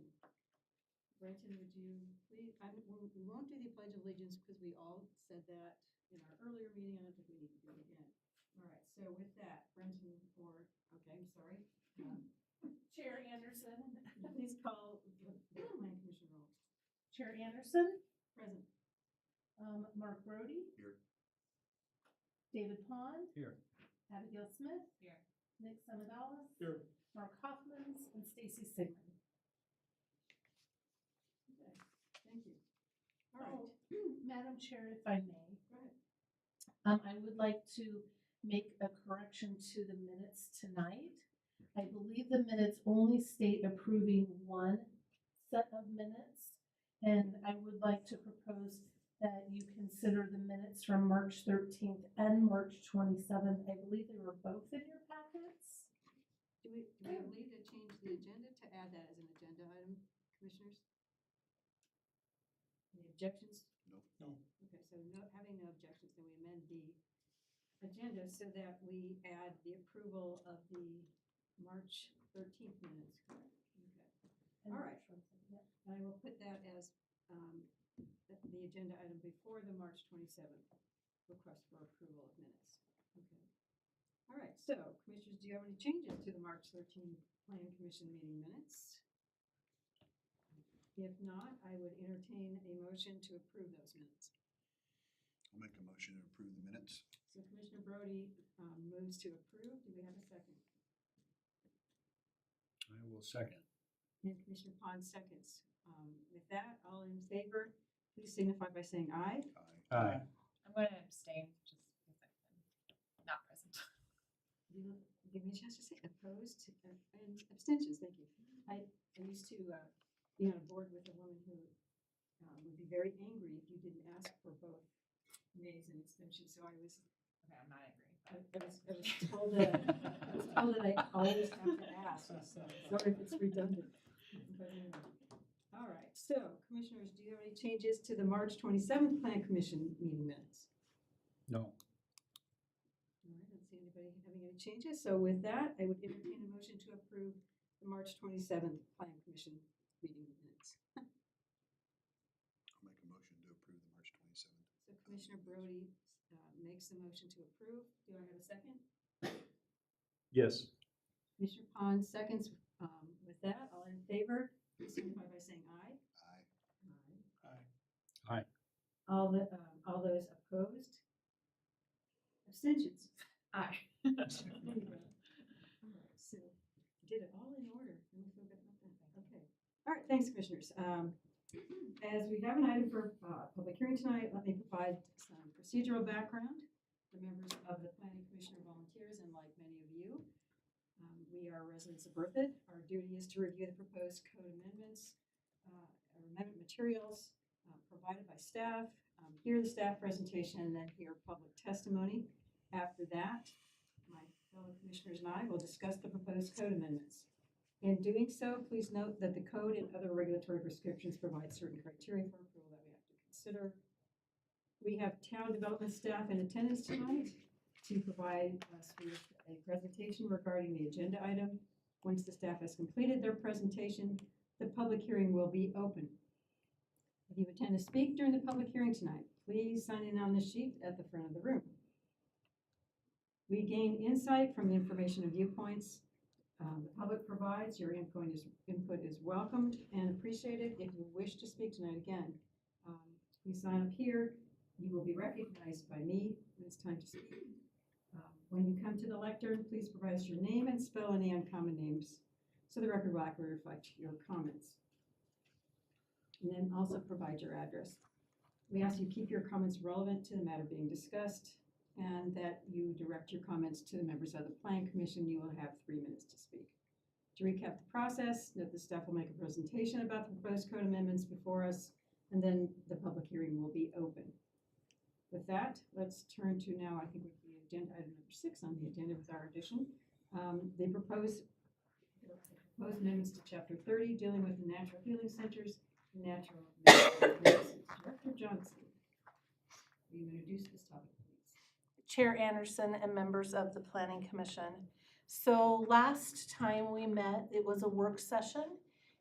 Speaker 2: Brenton, would you please, we won't do the Pledge of Allegiance because we all said that in our earlier meeting. I don't think we need to do it again. All right, so with that, Brenton, okay, I'm sorry.
Speaker 1: Chair Anderson.
Speaker 2: Please call the Plan Commission roll.
Speaker 1: Chair Anderson.
Speaker 2: Present.
Speaker 1: Mark Brody.
Speaker 7: Here.
Speaker 1: David Pond.
Speaker 3: Here.
Speaker 1: Abigail Smith.
Speaker 9: Here.
Speaker 1: Nick Semadalis.
Speaker 3: Here.
Speaker 1: Mark Hoffmans and Stacy Sigmund.
Speaker 2: Okay, thank you. All right.
Speaker 1: Madam Chair, if I may.
Speaker 2: Go ahead.
Speaker 1: I would like to make a correction to the minutes tonight. I believe the minutes only state approving one set of minutes. And I would like to propose that you consider the minutes from March 13th and March 27th. I believe they were both in your packets.
Speaker 2: Do we need to change the agenda to add that as an agenda item, commissioners? Any objections?
Speaker 7: No.
Speaker 2: Okay, so having no objections, then we amend the agenda so that we add the approval of the March 13th minutes, correct? Okay.
Speaker 1: And
Speaker 2: All right.
Speaker 1: March 27th, yeah.
Speaker 2: I will put that as the agenda item before the March 27th request for approval of minutes. Okay. All right, so commissioners, do you have any changes to the March 13th Plan Commission meeting minutes? If not, I would entertain a motion to approve those minutes.
Speaker 7: I'll make a motion to approve the minutes.
Speaker 2: So Commissioner Brody moves to approve. Do we have a second?
Speaker 3: I will second.
Speaker 2: And Commissioner Pond seconds. With that, all in favor, please signify by saying aye.
Speaker 3: Aye.
Speaker 9: I'm going to abstain just because I'm not present.
Speaker 2: Give me a chance to say opposed and abstentions. Thank you. I used to be on a board with a woman who would be very angry if you didn't ask for both nays and abstentions. So I was
Speaker 9: Okay, I'm not angry.
Speaker 2: I was told that I always have to ask. So sorry if it's redundant. But anyway. All right. So commissioners, do you have any changes to the March 27th Plan Commission meeting minutes?
Speaker 3: No.
Speaker 2: All right, I don't see anybody having any changes. So with that, I would entertain a motion to approve the March 27th Plan Commission meeting minutes.
Speaker 7: I'll make a motion to approve the March 27th.
Speaker 2: So Commissioner Brody makes the motion to approve. Do I have a second?
Speaker 3: Yes.
Speaker 2: Commissioner Pond seconds. With that, all in favor, please signify by saying aye.
Speaker 7: Aye.
Speaker 3: Aye.
Speaker 2: All those opposed? Abstentions?
Speaker 9: Aye.
Speaker 2: There you go. All right, so we did it all in order. And we feel good about that. Okay. All right, thanks, commissioners. As we have an item for public hearing tonight, let me provide some procedural background. The members of the Planning Commission are volunteers, and like many of you, we are residents of Berthoud. Our duty is to review the proposed code amendments, or amendment materials provided by staff, hear the staff presentation, and then hear public testimony. After that, my fellow commissioners and I will discuss the proposed code amendments. In doing so, please note that the code and other regulatory prescriptions provide certain criteria for approval that we have to consider. We have town development staff in attendance tonight to provide us with a presentation regarding the agenda item. Once the staff has completed their presentation, the public hearing will be open. If you intend to speak during the public hearing tonight, please sign in on the sheet at the front of the room. We gain insight from the information and viewpoints the public provides. Your input is welcomed and appreciated. If you wish to speak tonight again, please sign up here. You will be recognized by me when it's time to speak. When you come to the lectern, please provide us your name and spell any uncommon names so the record will accurately reflect your comments. And then also provide your address. We ask you keep your comments relevant to the matter being discussed and that you direct your comments to the members of the Plan Commission. You will have 3 minutes to speak. To recap the process, note the staff will make a presentation about the proposed code amendments before us, and then the public hearing will be open. With that, let's turn to now, I think, with the agenda item number 6 on the agenda with our addition. The proposed amendments to Chapter 30 dealing with the natural healing centers and natural medicine. Director Johnson, will you introduce this topic, please?
Speaker 1: Chair Anderson and members of the Planning Commission. So last time we met, it was a work session,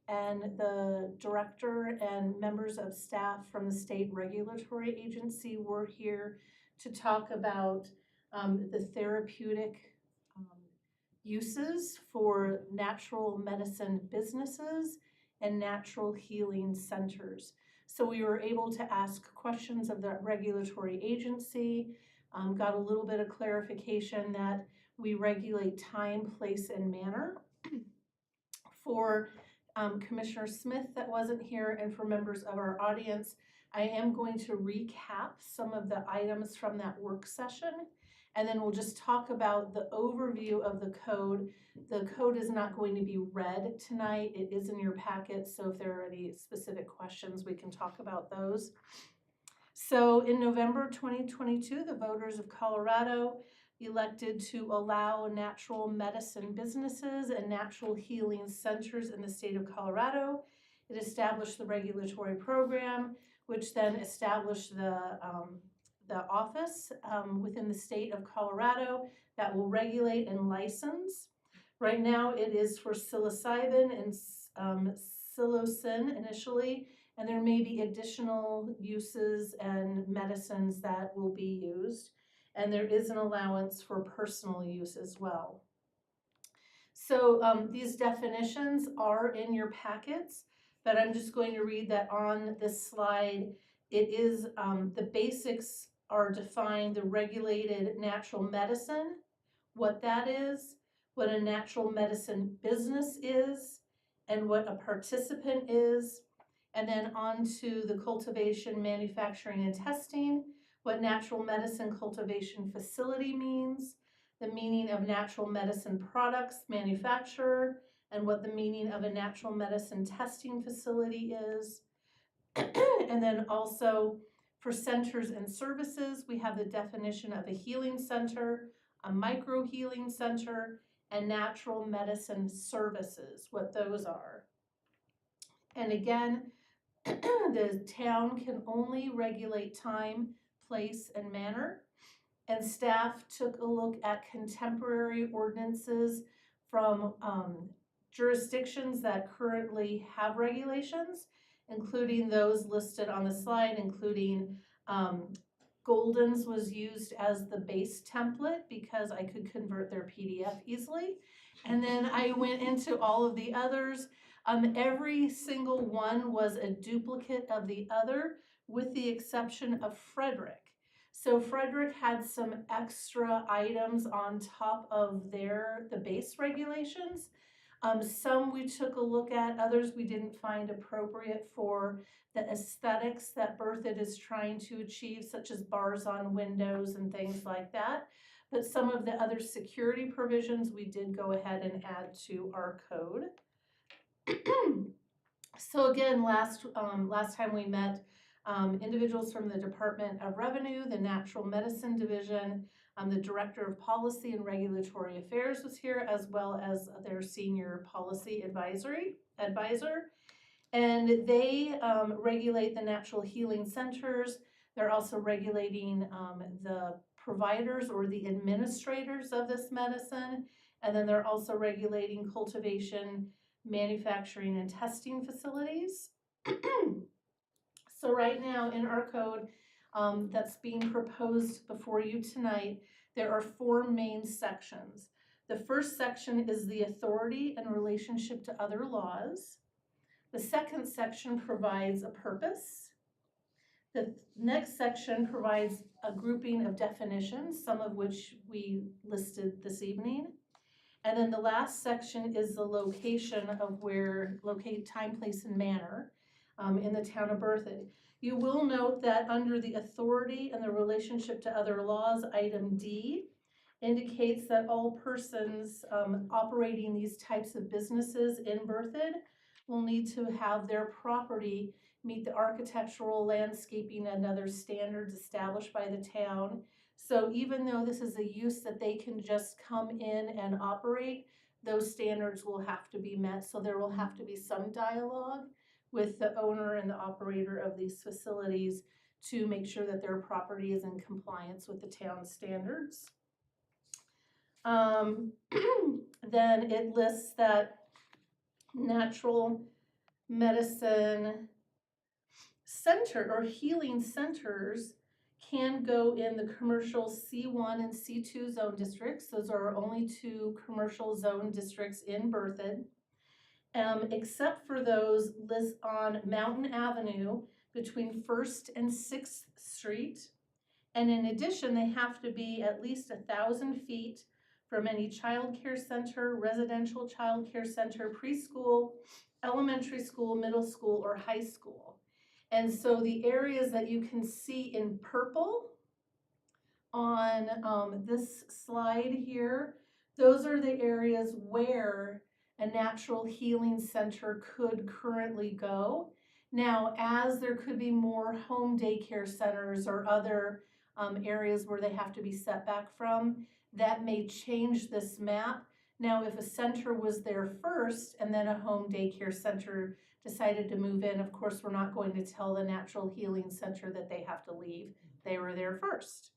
Speaker 1: and the director and members of staff from the state regulatory agency were here to talk about the therapeutic uses for natural medicine businesses and natural healing centers. So we were able to ask questions of the regulatory agency, got a little bit of clarification that we regulate time, place, and manner. For Commissioner Smith that wasn't here, and for members of our audience, I am going to recap some of the items from that work session, and then we'll just talk about the overview of the code. The code is not going to be read tonight. It is in your packet, so if there are any specific questions, we can talk about those. So in November 2022, the voters of Colorado elected to allow natural medicine businesses and natural healing centers in the state of Colorado. It established the regulatory program, which then established the office within the state of Colorado that will regulate and license. Right now, it is for psilocybin and psilocin initially, and there may be additional uses and medicines that will be used. And there is an allowance for personal use as well. So these definitions are in your packets, but I'm just going to read that on this slide. It is, the basics are defined, the regulated natural medicine, what that is, what a natural medicine business is, and what a participant is, and then on to the cultivation, manufacturing, and testing, what natural medicine cultivation facility means, the meaning of natural medicine products manufacturer, and what the meaning of a natural medicine testing facility is. And then also for centers and services, we have the definition of a healing center, a micro healing center, and natural medicine services, what those are. And again, the town can only regulate time, place, and manner. And staff took a look at contemporary ordinances from jurisdictions that currently have regulations, including those listed on the slide, including Golden's was used as the base template because I could convert their PDF easily. And then I went into all of the others. Every single one was a duplicate of the other, with the exception of Frederick. So Frederick had some extra items on top of the base regulations. Some we took a look at, others we didn't find appropriate for the aesthetics that Berthoud is trying to achieve, such as bars on windows and things like that. But some of the other security provisions we did go ahead and add to our code. So again, last time we met, individuals from the Department of Revenue, the Natural Medicine Division, the Director of Policy and Regulatory Affairs was here, as well as their Senior Policy Advisor. And they regulate the natural healing centers. They're also regulating the providers or the administrators of this medicine. And then they're also regulating cultivation, manufacturing, and testing facilities. So right now in our code that's being proposed before you tonight, there are 4 main sections. The first section is the authority in relationship to other laws. The second section provides a purpose. The next section provides a grouping of definitions, some of which we listed this evening. And then the last section is the location of locate time, place, and manner in the town of Berthoud. You will note that under the authority and the relationship to other laws, item D indicates that all persons operating these types of businesses in Berthoud will need to have their property meet the architectural, landscaping, and other standards established by the town. So even though this is a use that they can just come in and operate, those standards will have to be met. So there will have to be some dialogue with the owner and the operator of these facilities to make sure that their property is in compliance with the town standards. Then it lists that natural medicine center or healing centers can go in the commercial C1 and C2 zone districts. Those are our only two commercial zone districts in Berthoud. Except for those lists on Mountain Avenue between 1st and 6th Street. And in addition, they have to be at least 1,000 feet from any child care center, residential child care center, preschool, elementary school, middle school, or high school. And so the areas that you can see in purple on this slide here, those are the areas where a natural healing center could currently go. Now, as there could be more home daycare centers or other areas where they have to be set back from, that may change this map. Now, if a center was there first and then a home daycare center decided to move in, of course, we're not going to tell the natural healing center that they have to leave. They were there first.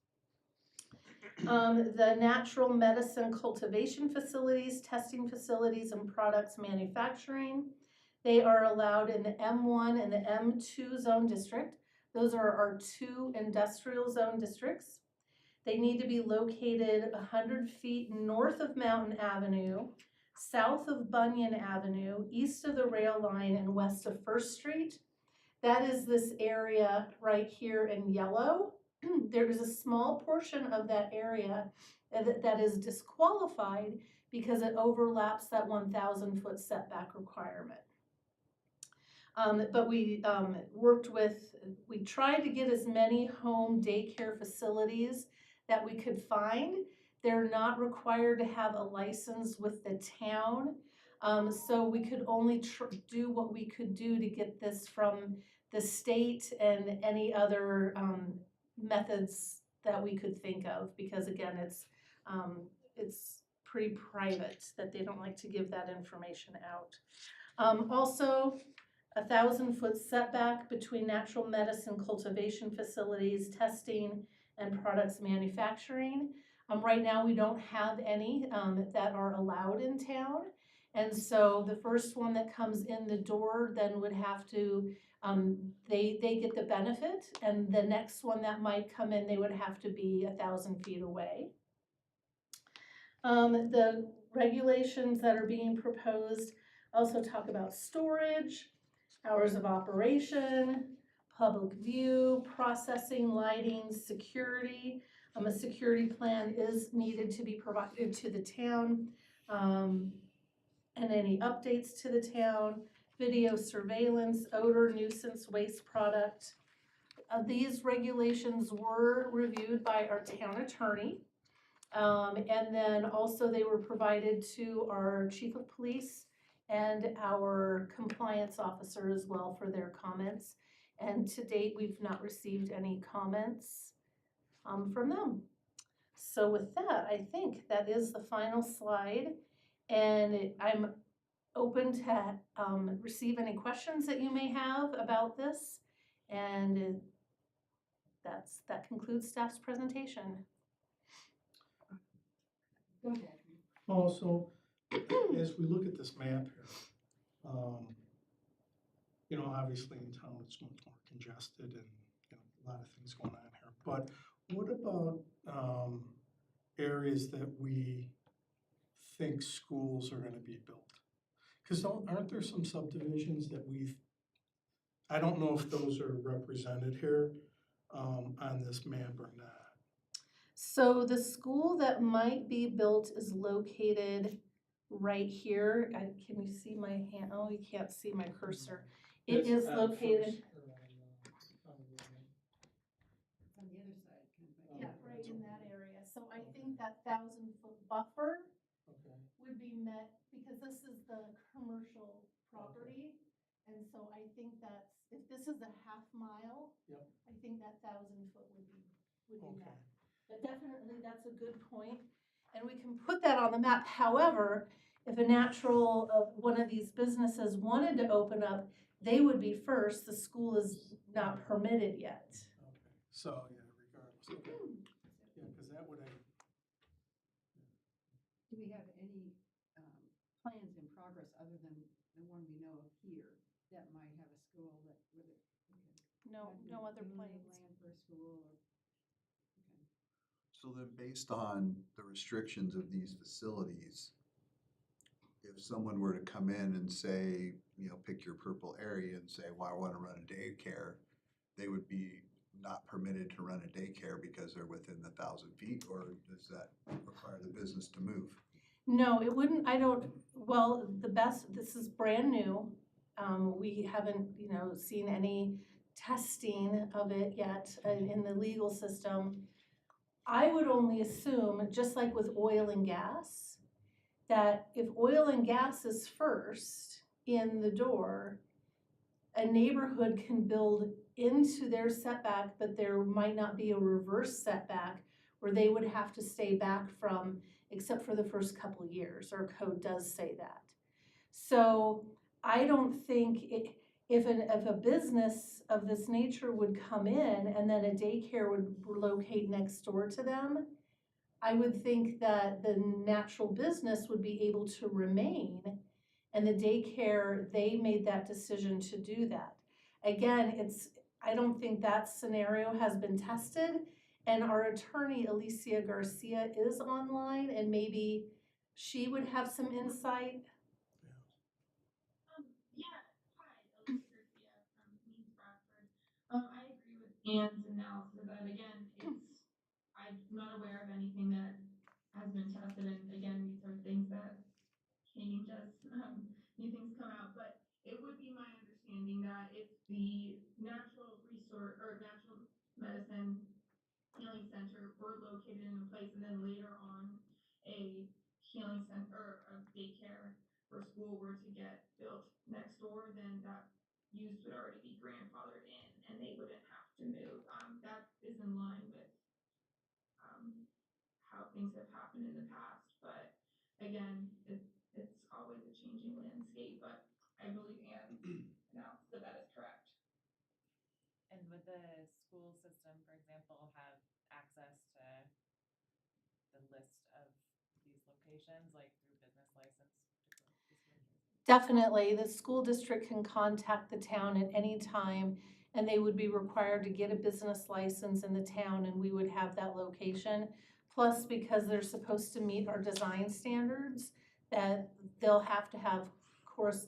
Speaker 1: The natural medicine cultivation facilities, testing facilities, and products manufacturing, they are allowed in the M1 and the M2 zone district. Those are our two industrial zone districts. They need to be located 100 feet north of Mountain Avenue, south of Bunyan Avenue, east of the rail line, and west of First Street. That is this area right here in yellow. There is a small portion of that area that is disqualified because it overlaps that 1,000-foot setback requirement. But we we tried to get as many home daycare facilities that we could find. They're not required to have a license with the town. So we could only do what we could do to get this from the state and any other methods that we could think of, because again, it's pretty private, that they don't like to give that information out. Also, 1,000-foot setback between natural medicine cultivation facilities, testing, and products manufacturing. Right now, we don't have any that are allowed in town. And so the first one that comes in the door then would have to, they get the benefit, and the next one that might come in, they would have to be 1,000 feet away. The regulations that are being proposed also talk about storage, hours of operation, public view, processing, lighting, security. A security plan is needed to be provided to the town, and any updates to the town, video surveillance, odor, nuisance, waste product. These regulations were reviewed by our town attorney. And then also they were provided to our chief of police and our compliance officer as well for their comments. And to date, we've not received any comments from them. So with that, I think that is the final slide. And I'm open to receive any questions that you may have about this. And that concludes staff's presentation.
Speaker 2: Go ahead.
Speaker 3: Also, as we look at this map here, you know, obviously in town it's much more congested and, you know, a lot of things going on here. But what about areas that we think schools are gonna be built? Because aren't there some subdivisions that I don't know if those are represented here on this map or not.
Speaker 1: So the school that might be built is located right here. Can you see my hand? Oh, you can't see my cursor. It is located.
Speaker 2: On the other side, kind of.
Speaker 1: Yeah, right in that area. So I think that 1,000-foot buffer
Speaker 3: Okay.
Speaker 1: would be met, because this is the commercial property. And so I think that's, if this is a half mile,
Speaker 3: Yep.
Speaker 1: I think that 1,000-foot would be
Speaker 3: Okay.
Speaker 1: met. But definitely, that's a good point, and we can put that on the map. However, if a natural, one of these businesses wanted to open up, they would be first. The school is not permitted yet.
Speaker 3: Okay, so, yeah, regardless, okay. Yeah, because that would,
Speaker 2: have any plans in progress other than the one we know of here that might have a school that, where it?
Speaker 1: No other plans.
Speaker 2: Land for a school or, okay.
Speaker 7: So then based on the restrictions of these facilities, if someone were to come in and say, you know, pick your purple area and say, well, I want to run a daycare, they would be not permitted to run a daycare because they're within the 1,000 feet, or does that require the business to move?
Speaker 1: No, it wouldn't, well, this is brand new. We haven't, seen any testing of it yet in the legal system. I would only assume, just like with oil and gas, that if oil and gas is first in the door, a neighborhood can build into their setback, but there might not be a reverse setback where they would have to stay back from, except for the first couple of years. Our code does say that. So I don't think if a business of this nature would come in and then a daycare would locate next door to them, I would think that the natural business would be able to remain, and the daycare, they made that decision to do that. Again, I don't think that scenario has been tested, and our attorney, Alicia Garcia, is online, and maybe she would have some insight.
Speaker 10: Hi, Alicia Garcia from Means Bradford. I agree with Ann's analysis that again, I'm not aware of anything that has been tested, and again, these are things that change as new things come out. But it would be my understanding that if the natural resource or natural medicine healing center were located in a place, and then later on a healing center or a daycare or school were to get built next door, then that use would already be grandfathered in and they wouldn't have to move. That is in line with how things have happened in the past. But again, it's always a changing landscape, but I believe Anne announced that is correct.
Speaker 9: And would the school system, for example, have access to the list of these locations, like through business license?
Speaker 1: Definitely, the school district can contact the town at any time, and they would be required to get a business license in the town, and we would have that location. Plus, because they're supposed to meet our design standards, that they'll have to have, of course,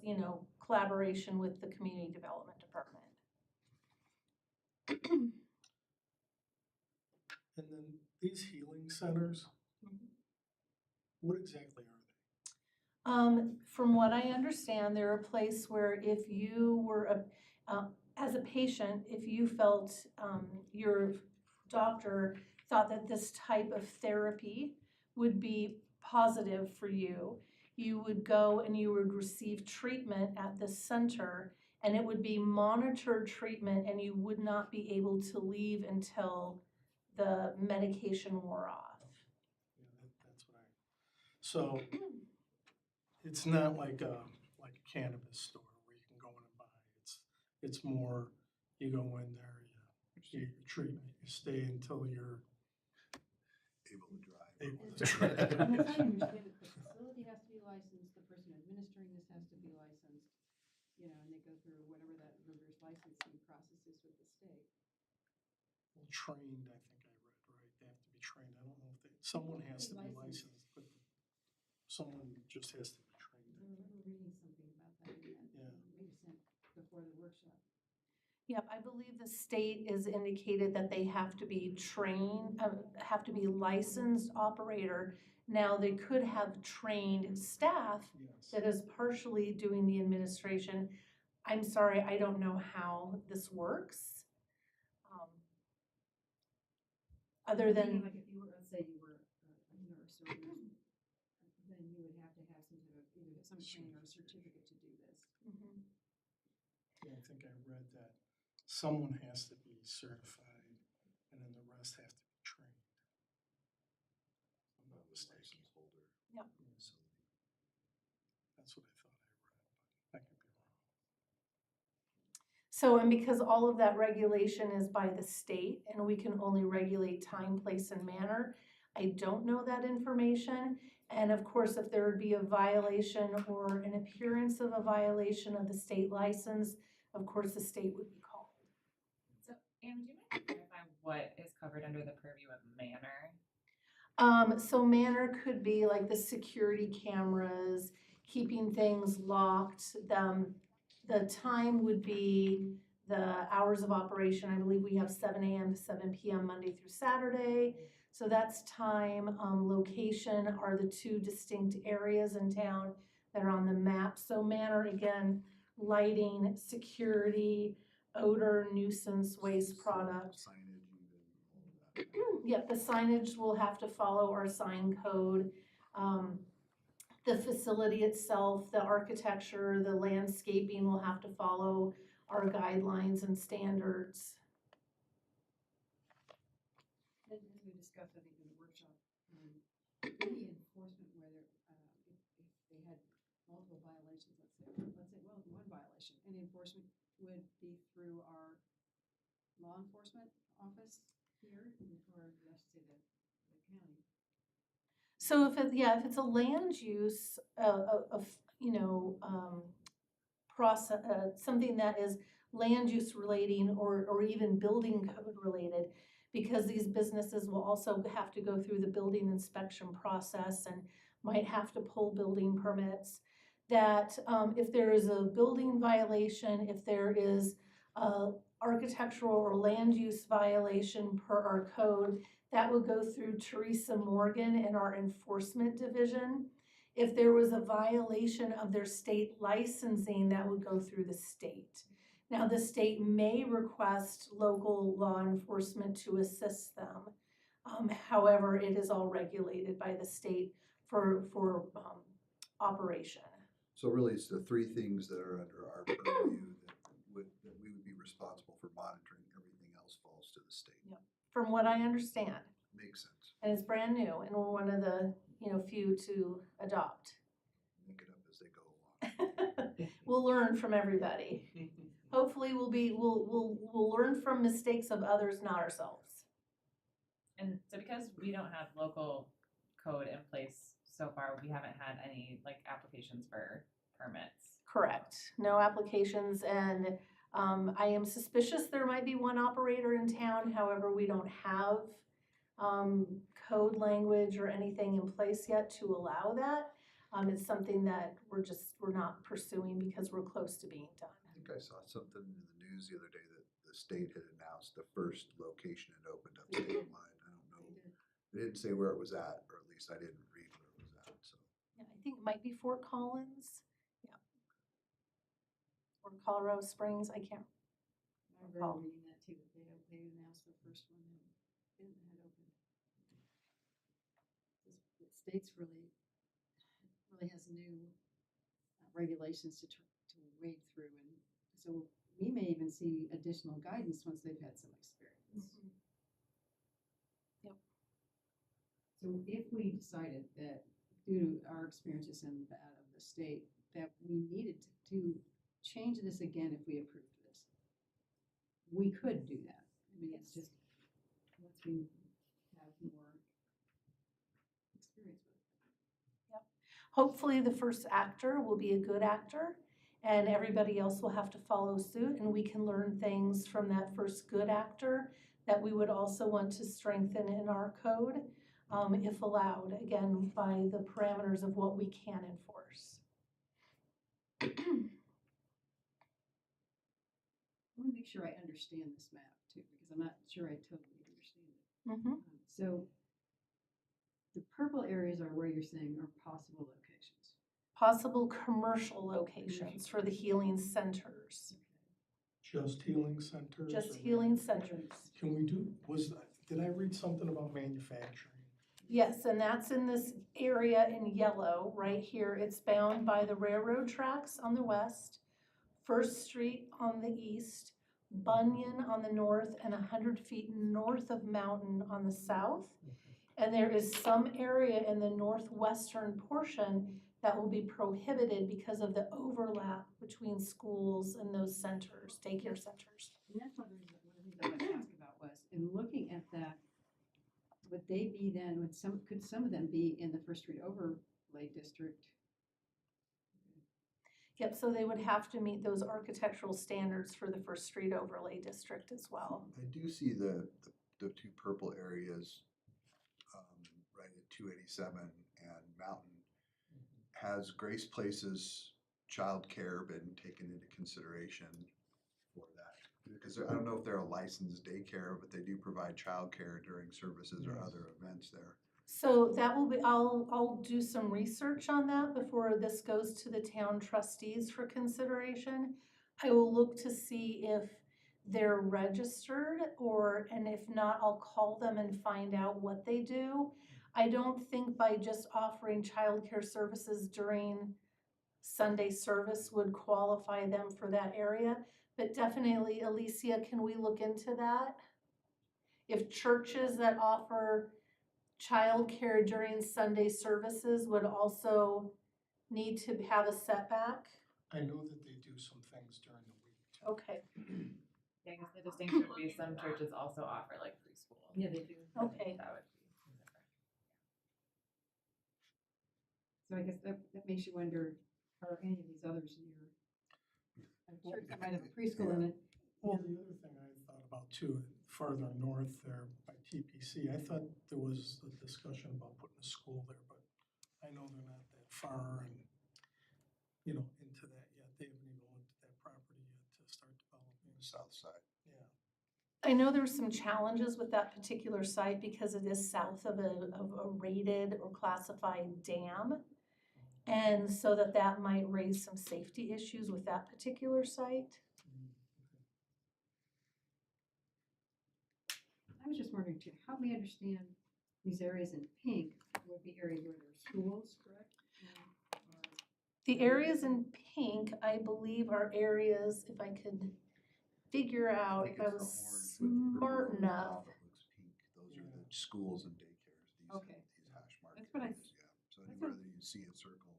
Speaker 1: collaboration with the community development department.
Speaker 11: And then these healing centers, what exactly are they?
Speaker 1: From what I understand, they're a place where if you were as a patient, if you felt your doctor thought that this type of therapy would be positive for you, you would go and you would receive treatment at the center, and it would be monitored treatment, and you would not be able to leave until the medication wore off.
Speaker 11: Yeah, that's what so it's not like a cannabis store where you can go in and buy. It's more, you go in there, you get your treatment, you stay until you're
Speaker 7: Able to drive.
Speaker 11: able to
Speaker 2: And as I
Speaker 11: drive.
Speaker 2: understand it, the facility has to be licensed, the person administering this has to be licensed, and they go through whatever that reverse licensing process is with the state.
Speaker 11: Well, trained, I think I read, right? They have to be trained. I don't know if someone has to be licensed, but someone just has to be trained.
Speaker 2: I remember reading something about that in that,
Speaker 11: Yeah.
Speaker 2: maybe sent before the workshop.
Speaker 1: Yep, I believe the state is indicated that they have to be trained, have to be licensed operator. Now, they could have trained staff
Speaker 11: Yes.
Speaker 1: that is partially doing the administration. I'm sorry, I don't know how this works. Other than,
Speaker 2: Like if you were, let's say you were a nurse or then you would have to have some sort of, either some training or a certificate to do this.
Speaker 1: Mhm.
Speaker 11: Yeah, I think I read that someone has to be certified and then the rest have to be trained. I'm not mistaken.
Speaker 7: Holder.
Speaker 1: Yep.
Speaker 7: So
Speaker 11: That's what I thought I read, but I could be wrong.
Speaker 1: So, and because all of that regulation is by the state and we can only regulate time, place, and manner, I don't know that information. And of course, if there would be a violation or an appearance of a violation of the state license, of course, the state would be called.
Speaker 9: So, Anne, do you mind clarifying what is covered under the purview of manor?
Speaker 1: So manner could be like the security cameras, keeping things locked. The time would be the hours of operation. I believe we have 7 a.m. to 7 p.m. Monday through Saturday. So that's time. Location are the two distinct areas in town that are on the map. So manner, again, lighting, security, odor, nuisance, waste product.
Speaker 7: Signage even, all of that.
Speaker 1: Yep, the signage will have to follow our sign code. The facility itself, the architecture, the landscaping will have to follow our guidelines and standards.
Speaker 2: As we discussed, I think in the workshop, any enforcement, whether, if they had multiple violations, let's say, well, one violation, any enforcement would be through our law enforcement office here, or I should say the county.
Speaker 1: So if it's a land use, process, something that is land use relating or even building code related, because these businesses will also have to go through the building inspection process and might have to pull building permits, that if there is a building violation, if there is a architectural or land use violation per our code, that would go through Teresa Morgan in our enforcement division. If there was a violation of their state licensing, that would go through the state. Now, the state may request local law enforcement to assist them. However, it is all regulated by the state for operation.
Speaker 7: So really, it's the three things that are under our purview that we would be responsible for monitoring. Everything else falls to the state.
Speaker 1: Yep. From what I understand,
Speaker 7: Makes sense.
Speaker 1: and it's brand new, and we're one of the few to adopt.
Speaker 7: Make it up as they go along.
Speaker 1: We'll learn from everybody. Hopefully, we'll learn from mistakes of others, not ourselves.
Speaker 9: And so because we don't have local code in place so far, we haven't had any like applications for permits.
Speaker 1: Correct. No applications, and I am suspicious there might be one operator in town. However, we don't have code language or anything in place yet to allow that. It's something that we're not pursuing because we're close to being done.
Speaker 7: I think I saw something in the news the other day that the state had announced the first location had opened up statewide. I don't know. They didn't say where it was at, or at least I didn't read where it was at, so.
Speaker 1: Yeah, I think it might be Fort Collins. Yeah. Or Colorado Springs, I can't.
Speaker 2: I remember reading that too, that they announced the first one and Benton had opened. The state's really has new regulations to wade through, and so we may even see additional guidance once they've had some experience.
Speaker 1: Yep.
Speaker 2: So if we decided that due to our experiences and that of the state, that we needed to change this again if we approved this, we could do that. I mean, it's just once we have more experience with it.
Speaker 1: Hopefully, the first actor will be a good actor, and everybody else will have to follow suit, and we can learn things from that first good actor that we would also want to strengthen in our code, if allowed, again, by the parameters of what we can enforce.
Speaker 2: I want to make sure I understand this map too, because I'm not sure I totally understand it. So the purple areas are where you're saying are possible locations.
Speaker 1: Possible commercial locations for the healing centers.
Speaker 11: Just healing centers?
Speaker 1: Just
Speaker 11: or
Speaker 1: healing
Speaker 11: manufacturing?
Speaker 1: centers.
Speaker 11: Can we do, did I read something about manufacturing?
Speaker 1: Yes, and that's in this area in yellow, right here. It's bound by the railroad tracks on the west, First Street on the east, Bunyan on the north, and 100 feet north of Mountain on the south. And there is some area in the northwestern portion that will be prohibited because of the overlap between schools and those centers, daycare centers.
Speaker 2: And that's one of the things I wanted to ask about was, in looking at that would they be then, could some of them be in the First Street overlay district?
Speaker 1: Yep, so they would have to meet those architectural standards for the First Street Overlay District as well.
Speaker 7: I do see the two purple areas, right at 287 and Mountain. Has Grace Places childcare been taken into consideration for that? Because I don't know if they're a licensed daycare, but they do provide childcare during services or other events there.
Speaker 1: So that will be, I'll do some research on that before this goes to the town trustees for consideration. I will look to see if they're registered and if not, I'll call them and find out what they do. I don't think by just offering childcare services during Sunday service would qualify them for that area, but definitely, Alicia, can we look into that? If churches that offer childcare during Sunday services would also need to have a setback?
Speaker 11: I know that they do some things during the week too.
Speaker 1: Okay,
Speaker 9: Yeah, I guess the distinction would be some churches also offer like preschool.
Speaker 2: Yeah, they do.
Speaker 1: okay.
Speaker 9: That would be different.
Speaker 2: So I guess that makes you wonder, are any of these others near? I'm sure it might have a preschool in it.
Speaker 11: Well, the other thing I thought about too, farther north there by TPC, I thought there was a discussion about putting a school there, but I know they're not that far and, into that yet. They haven't even looked at that property yet to start developing.
Speaker 7: South side.
Speaker 11: Yeah.
Speaker 1: I know there's some challenges with that particular site because it is south of a rated or classified dam. And so that might raise some safety issues with that particular site.
Speaker 2: I was just wondering too, help me understand these areas in pink would be areas where there are schools, correct?
Speaker 1: The areas in pink, I believe, are areas, if I could figure out, if I was smart enough.
Speaker 7: It looks pink. Those are the schools and daycares,
Speaker 2: Okay.
Speaker 7: these hash marks.
Speaker 2: That's what I-
Speaker 7: Yeah, so anywhere that you see a circle,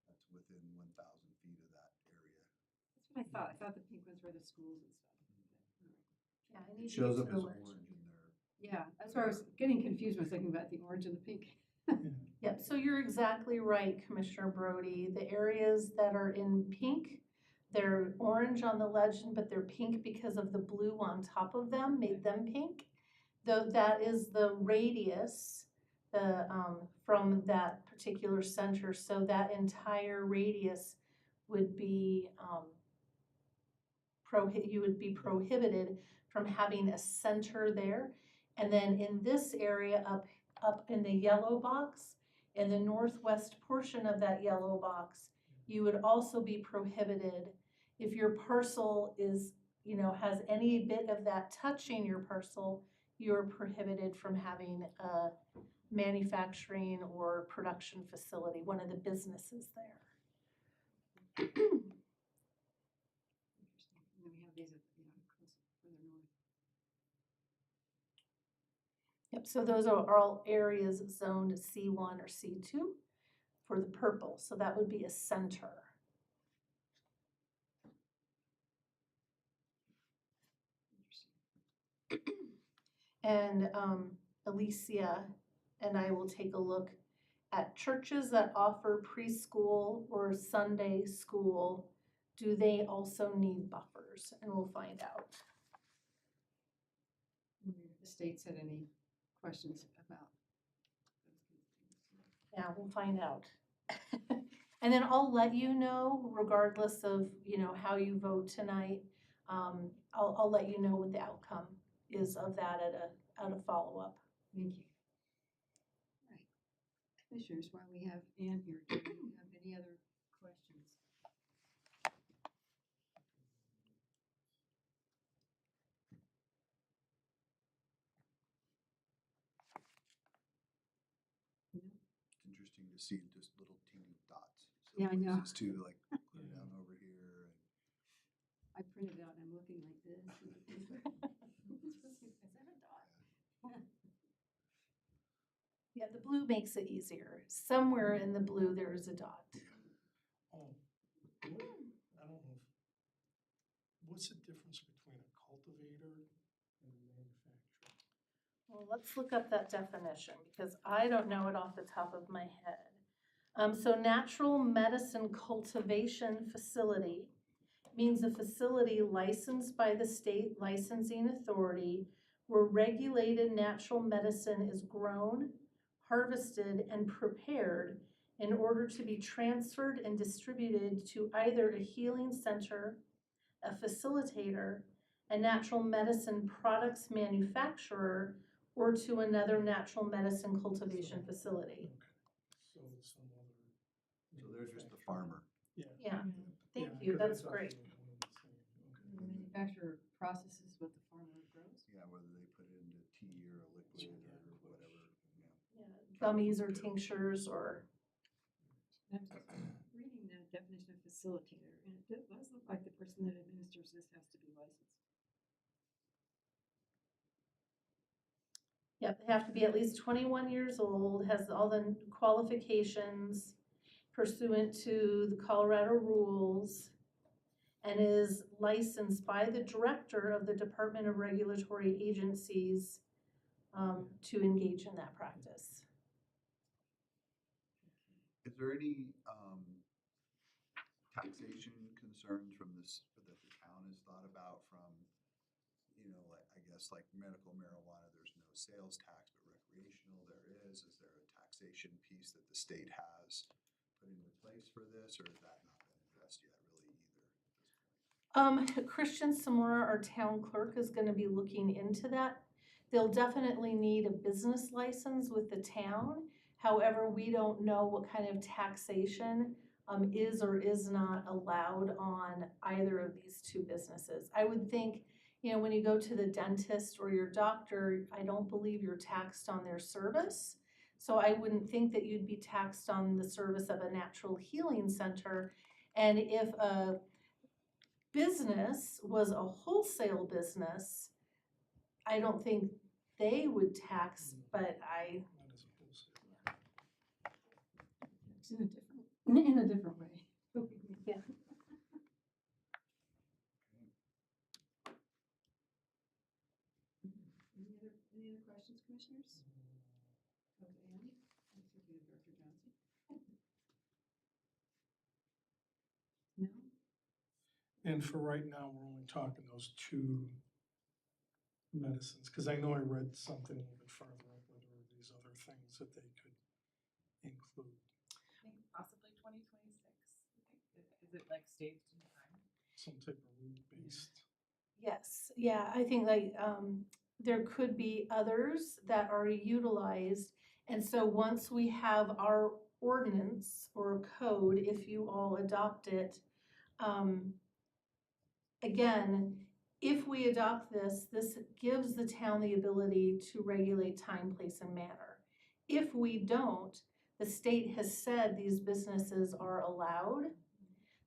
Speaker 7: that's within 1,000 feet of that area.
Speaker 2: That's what I thought. I thought the pink ones were the schools and stuff.
Speaker 1: Yeah, I
Speaker 7: It
Speaker 1: need to
Speaker 7: shows
Speaker 1: get
Speaker 7: up
Speaker 1: to
Speaker 7: as
Speaker 1: the legend.
Speaker 7: orange in there.
Speaker 2: Yeah, that's where I was getting confused when I was thinking about the orange and the pink.
Speaker 1: Yep, so you're exactly right, Commissioner Brody. The areas that are in pink, they're orange on the legend, but they're pink because of the blue on top of them, made them pink. Though that is the radius, from that particular center, so that entire radius would be, you would be prohibited from having a center there. And then in this area up in the yellow box, in the northwest portion of that yellow box, you would also be prohibited if your parcel is, has any bit of that touching your parcel, you're prohibited from having a manufacturing or production facility, one of the businesses there.
Speaker 2: Interesting. And then we have these, further north.
Speaker 1: Yep, so those are all areas zoned C1 or C2 for the purple, so that would be a center. And Alicia and I will take a look at churches that offer preschool or Sunday school. Do they also need buffers? And we'll find out.
Speaker 2: Wonder if the states had any questions about those kinds of things.
Speaker 1: Yeah, we'll find out. And then I'll let you know, regardless of, how you vote tonight. I'll let you know what the outcome is of that at a follow-up.
Speaker 2: Thank you. Right. Commissioners, while we have Ann here, do you have any other questions?
Speaker 7: It's interesting to see just little teeny dots.
Speaker 2: Yeah, I know.
Speaker 7: Places too, like clear down over here.
Speaker 2: I printed it out and I'm looking like this. Is that a dot?
Speaker 1: Yeah, the blue makes it easier. Somewhere in the blue, there is a dot.
Speaker 11: Oh, I don't know. What's the difference between a cultivator and a manufacturer?
Speaker 1: Well, let's look up that definition because I don't know it off the top of my head. So natural medicine cultivation facility means a facility licensed by the state licensing authority where regulated natural medicine is grown, harvested, and prepared in order to be transferred and distributed to either a healing center, a facilitator, a natural medicine products manufacturer, or to another natural medicine cultivation facility.
Speaker 11: So it's some other.
Speaker 7: So they're just the farmer.
Speaker 1: Yeah,
Speaker 11: Yeah,
Speaker 1: thank
Speaker 11: 'cause
Speaker 1: you,
Speaker 11: I
Speaker 1: that's
Speaker 11: thought
Speaker 1: great.
Speaker 11: they were one and the same.
Speaker 2: The
Speaker 11: Okay.
Speaker 2: manufacturer processes what the farmer grows.
Speaker 7: Yeah, whether they put it into tea or a liquid or whatever, yeah.
Speaker 1: Yeah, gummies or tinctures or,
Speaker 2: I'm just reading the definition of facilitator, and it does look like the person that administers this has to be licensed.
Speaker 1: yeah, they have to be at least 21 years old, has all the qualifications pursuant to the Colorado rules, and is licensed by the director of the Department of Regulatory Agencies to engage in that practice.
Speaker 7: Is there any, taxation concerns from this, that the town has thought about from, like, I guess, like medical marijuana, there's no sales tax, but recreational there is. Is there a taxation piece that the state has put into place for this, or has that not been addressed yet really either at this point?
Speaker 1: Christian Samora, our town clerk, is gonna be looking into that. They'll definitely need a business license with the town. However, we don't know what kind of taxation is or is not allowed on either of these two businesses. I would think, when you go to the dentist or your doctor, I don't believe you're taxed on their service. So I wouldn't think that you'd be taxed on the service of a natural healing center. And if a business was a wholesale business, I don't think they would tax, but I,
Speaker 11: Not as a wholesale.
Speaker 2: It's in a different way.
Speaker 1: yeah.
Speaker 2: Any other questions, commissioners? Of Ann? This would be Director Johnson. No?
Speaker 11: And for right now, we're only talking those two medicines, because I know I read something a little bit farther up where there were these other things that they could include,
Speaker 9: I think possibly 2026. Is it like staged in time?
Speaker 11: some type of root-based.
Speaker 1: Yes, yeah, I think there could be others that are utilized. And so once we have our ordinance or code, if you all adopt it, again, if we adopt this, this gives the town the ability to regulate time, place, and manner. If we don't, the state has said these businesses are allowed.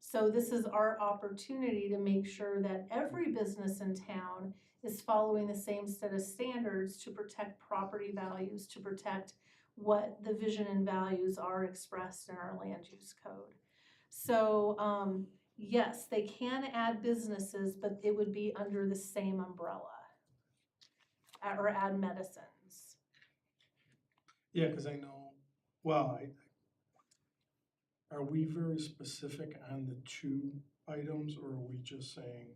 Speaker 1: So this is our opportunity to make sure that every business in town is following the same set of standards to protect property values, to protect what the vision and values are expressed in our land use code. So, yes, they can add businesses, but it would be under the same umbrella. Or add medicines.
Speaker 11: Yeah, because I know, well, are we very specific on the two items, or are we just saying?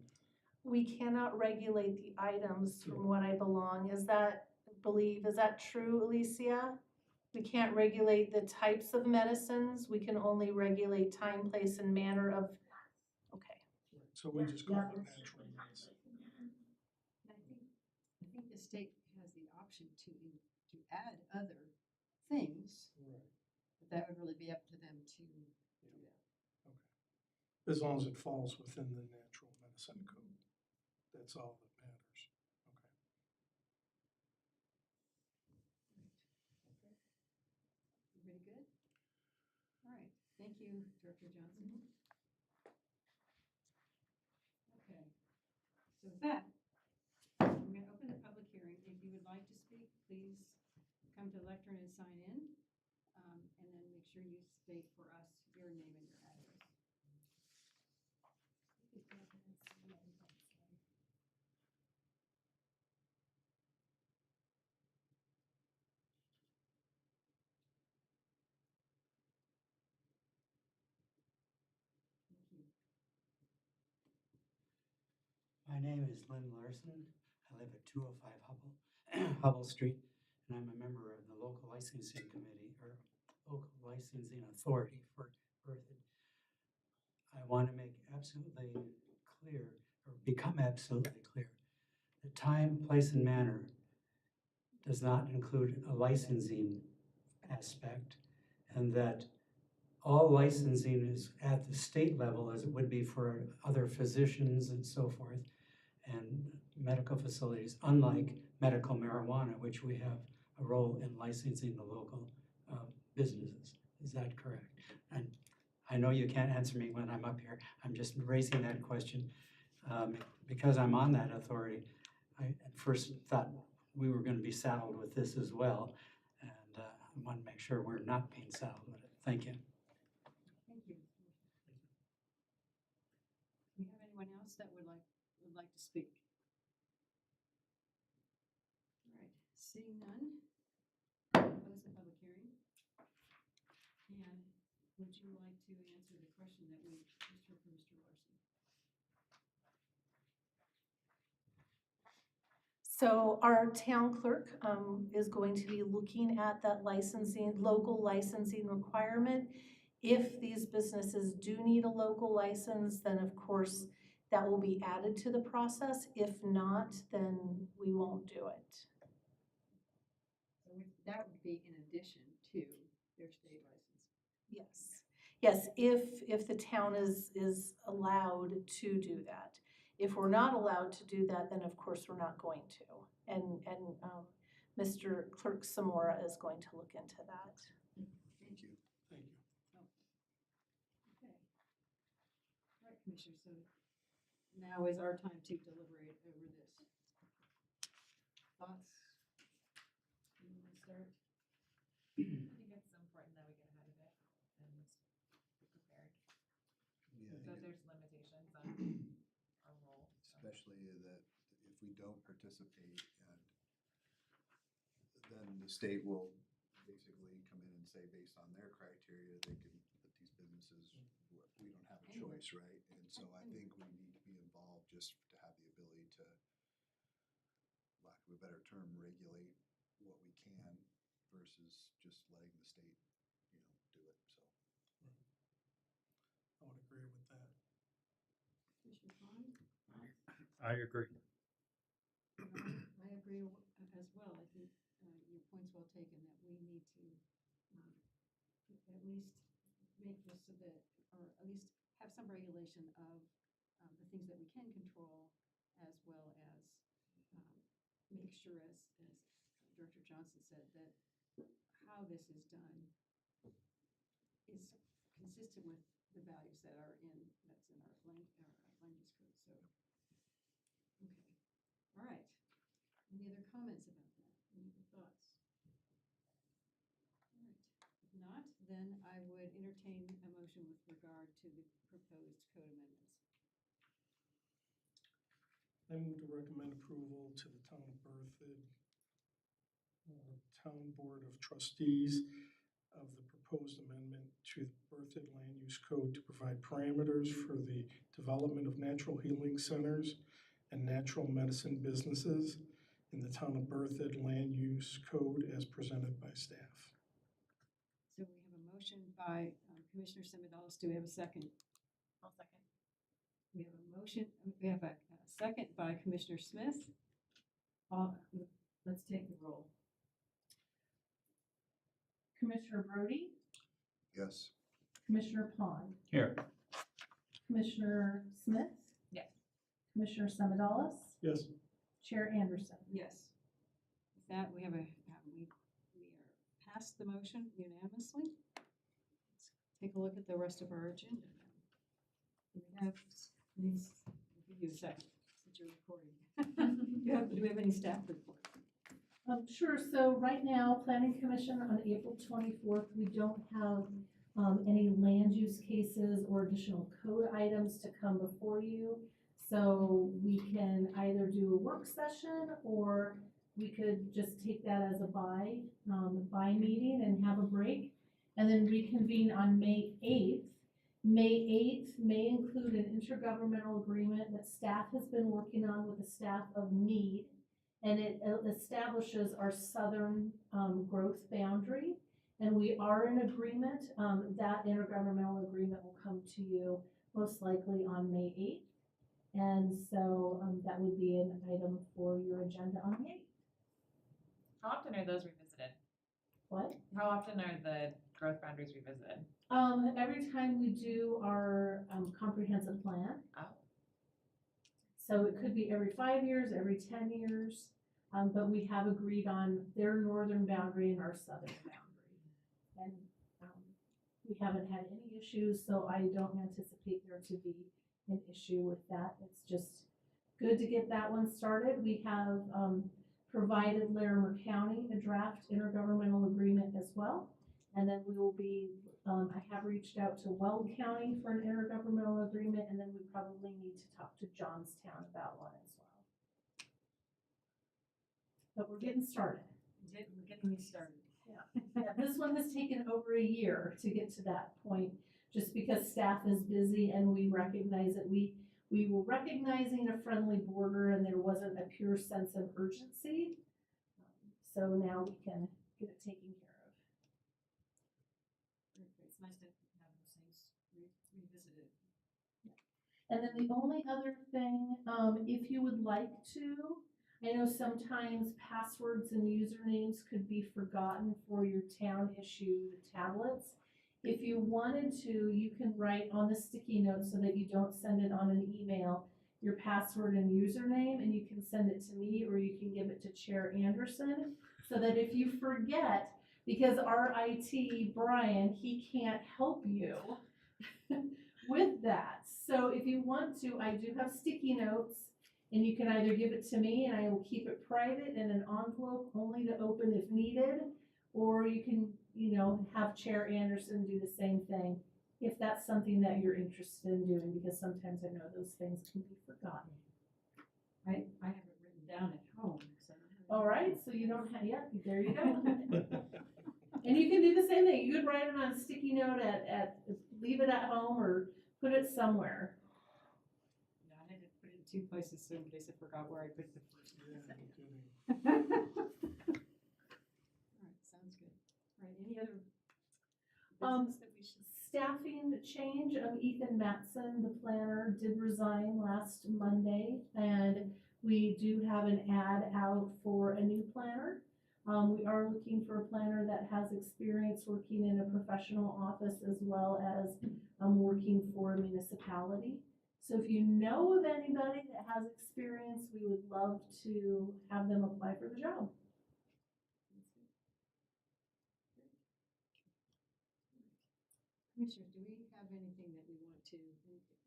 Speaker 1: We cannot regulate the items from what I belong. Is that true, Alicia? We can't regulate the types of medicines. We can only regulate time, place, and manner of, okay.
Speaker 11: So we just call
Speaker 10: Yeah,
Speaker 11: it
Speaker 10: it's
Speaker 11: natural
Speaker 10: strictly time,
Speaker 11: medicine.
Speaker 10: place, and manner.
Speaker 2: I think the state has the option to add other things,
Speaker 11: Right,
Speaker 2: but that would really be up to them to do that.
Speaker 11: as long as it falls within the natural medicine code, that's all that matters, okay.
Speaker 2: Everybody good? All right, thank you, Director Johnson. Okay, so with that, I'm going to open the public hearing. If you would like to speak, please come to the lectern and sign in. And then make sure you state for us your name and your address.
Speaker 12: name is Lynn Larson. I live at 205 Hubble Street, and I'm a member of the local licensing committee or local licensing authority for Berthoud. I want to make absolutely clear, or become absolutely clear, the time, place, and manner does not include a licensing aspect, and that all licensing is at the state level as it would be for other physicians and so forth, and medical facilities, unlike medical marijuana, which we have a role in licensing the local businesses. Is that correct? And I know you can't answer me when I'm up here. I'm just raising that question because I'm on that authority. I at first thought we were going to be saddled with this as well, and I want to make sure we're not being saddled with it. Thank you.
Speaker 2: Thank you. Do we have anyone else that would like to speak? All right, seeing none, close the public hearing. And would you like to answer the question that we just heard from Mr. Larson?
Speaker 1: So our town clerk is going to be looking at that licensing, local licensing requirement. If these businesses do need a local license, then of course that will be added to the process. If not, then we won't do it.
Speaker 2: So that would be in addition to their state license.
Speaker 1: Yes, yes, if the town is allowed to do that. If we're not allowed to do that, then of course we're not going to. And Mr. Clerk Samora is going to look into that.
Speaker 7: Thank you.
Speaker 11: Thank you.
Speaker 2: Okay. All right, Commissioner, so now is our time to deliberate over this. Thoughts? You want to start?
Speaker 9: I think it's important that we get ahead of it and be prepared.
Speaker 7: Yeah, I
Speaker 9: So
Speaker 7: think
Speaker 9: there's limitations on our role. so.
Speaker 7: especially that if we don't participate, and then the state will basically come in and say, based on their criteria, they can put these businesses, we don't have a choice, right? And so I think we need to be involved just to have the ability to, lack of a better term, regulate what we can versus just letting the state, do it, so.
Speaker 11: I would agree with that.
Speaker 2: Commissioner Pond?
Speaker 5: I agree.
Speaker 2: I agree as well. I think your point's well taken, that we need to at least make this so that, or at least have some regulation of the things that we can control, as well as make sure, as Director Johnson said, that how this is done is consistent with the values that are that's in our land use code. So, okay, all right. Any other comments about that? Any other thoughts? All right. If not, then I would entertain a motion with regard to the proposed code amendments.
Speaker 11: I move to recommend approval to the Town of Berthoud Town Board of Trustees of the proposed amendment to the Berthoud Land Use Code to provide parameters for the development of natural healing centers and natural medicine businesses in the Town of Berthoud Land Use Code as presented by staff.
Speaker 2: So we have a motion by Commissioner Semidalus. Do we have a second?
Speaker 9: I'll second.
Speaker 2: We have a motion, we have a second by Commissioner Smith. Let's take the roll.
Speaker 1: Commissioner Brody,
Speaker 7: Yes.
Speaker 1: Commissioner Pond,
Speaker 5: Here.
Speaker 1: Commissioner Smith,
Speaker 9: Yes.
Speaker 1: Commissioner Semidalus,
Speaker 11: Yes.
Speaker 1: Chair Anderson.
Speaker 2: Yes. With that, we have we are past the motion unanimously. Let's take a look at the rest of our agenda now. We have these, I'll give you a second, since you're recording. Do we have any staff report?
Speaker 1: Sure, so right now, Planning Commission on April 24th, we don't have any land use cases or additional code items to come before you. So we can either do a work session, or we could just take that as a by meeting and have a break, and then reconvene on May 8th May 8th may include an intergovernmental agreement that staff has been working on with the staff of Mead. And it establishes our southern growth boundary. And we are in agreement. That intergovernmental agreement will come to you most likely on May 8th. And so that would be an item for your agenda on the 8th.
Speaker 9: How often are those revisited?
Speaker 1: What?
Speaker 9: How often are the growth boundaries revisited?
Speaker 1: Every time we do our comprehensive plan.
Speaker 9: Oh.
Speaker 1: So it could be every 5 years, every 10 years, but we have agreed on their northern boundary and our southern boundary. And we haven't had any issues, so I don't anticipate there to be an issue with that. It's just good to get that one started. We have provided Larimer County a draft intergovernmental agreement as well. And then we will be, I have reached out to Weld County for an intergovernmental agreement, and then we probably need to talk to Johnstown about one as well. But we're getting started.
Speaker 2: Getting me started.
Speaker 1: Yeah, this one has taken over a year to get to that point, just because staff is busy and we recognize that we were recognizing a friendly border and there wasn't a pure sense of urgency. So now we can get it taken care of.
Speaker 2: It's nice to have those things revisited.
Speaker 1: And then the only other thing, if you would like to, I know sometimes passwords and usernames could be forgotten for your town issued tablets. If you wanted to, you can write on the sticky note so that you don't send it on an email, your password and username, and you can send it to me or you can give it to Chair Anderson, so that if you forget, because our IT, Brian, he can't help you with that. So if you want to, I do have sticky notes, and you can either give it to me and I will keep it private in an envelope only to open if needed, or you can, have Chair Anderson do the same thing if that's something that you're interested in doing, because sometimes I know those things can be forgotten.
Speaker 2: I have it written down at home, so.
Speaker 1: All right, so you don't have, yeah, there you go. And you can do the same thing. You could write it on a sticky note leave it at home or put it somewhere.
Speaker 2: Yeah, I had to put it in 2 places so in case I forgot where I put the first.
Speaker 11: Yeah, no kidding.
Speaker 2: All right, sounds good. All right, any other
Speaker 1: Um,
Speaker 2: business that we should?
Speaker 1: Staffing change, Ethan Matson, the planner, did resign last Monday, and we do have an ad out for a new planner. We are looking for a planner that has experience working in a professional office as well as working for a municipality. So if you know of anybody that has experience, we would love to have them apply for the job.
Speaker 2: Commissioners, do we have anything that we want to,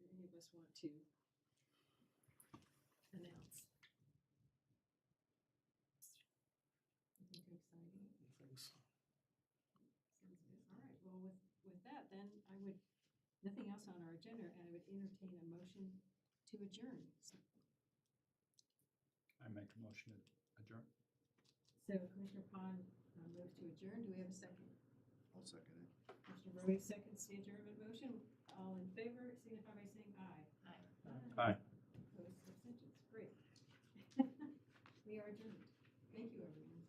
Speaker 2: any of us want to announce? Anything exciting?
Speaker 11: I think so.
Speaker 2: Sounds good. All right, well, with that, then I would, nothing else on our agenda, and I would entertain a motion to adjourn.
Speaker 5: I make a motion to adjourn.
Speaker 2: So Commissioner Pond moves to adjourn. Do we have a second?
Speaker 7: I'll second it.
Speaker 2: Commissioner Rowley seconds the adjournment motion. All in favor, signify by saying aye.
Speaker 5: Aye.
Speaker 2: Opposed, abstentions. Great. We are adjourned. Thank you, everyone.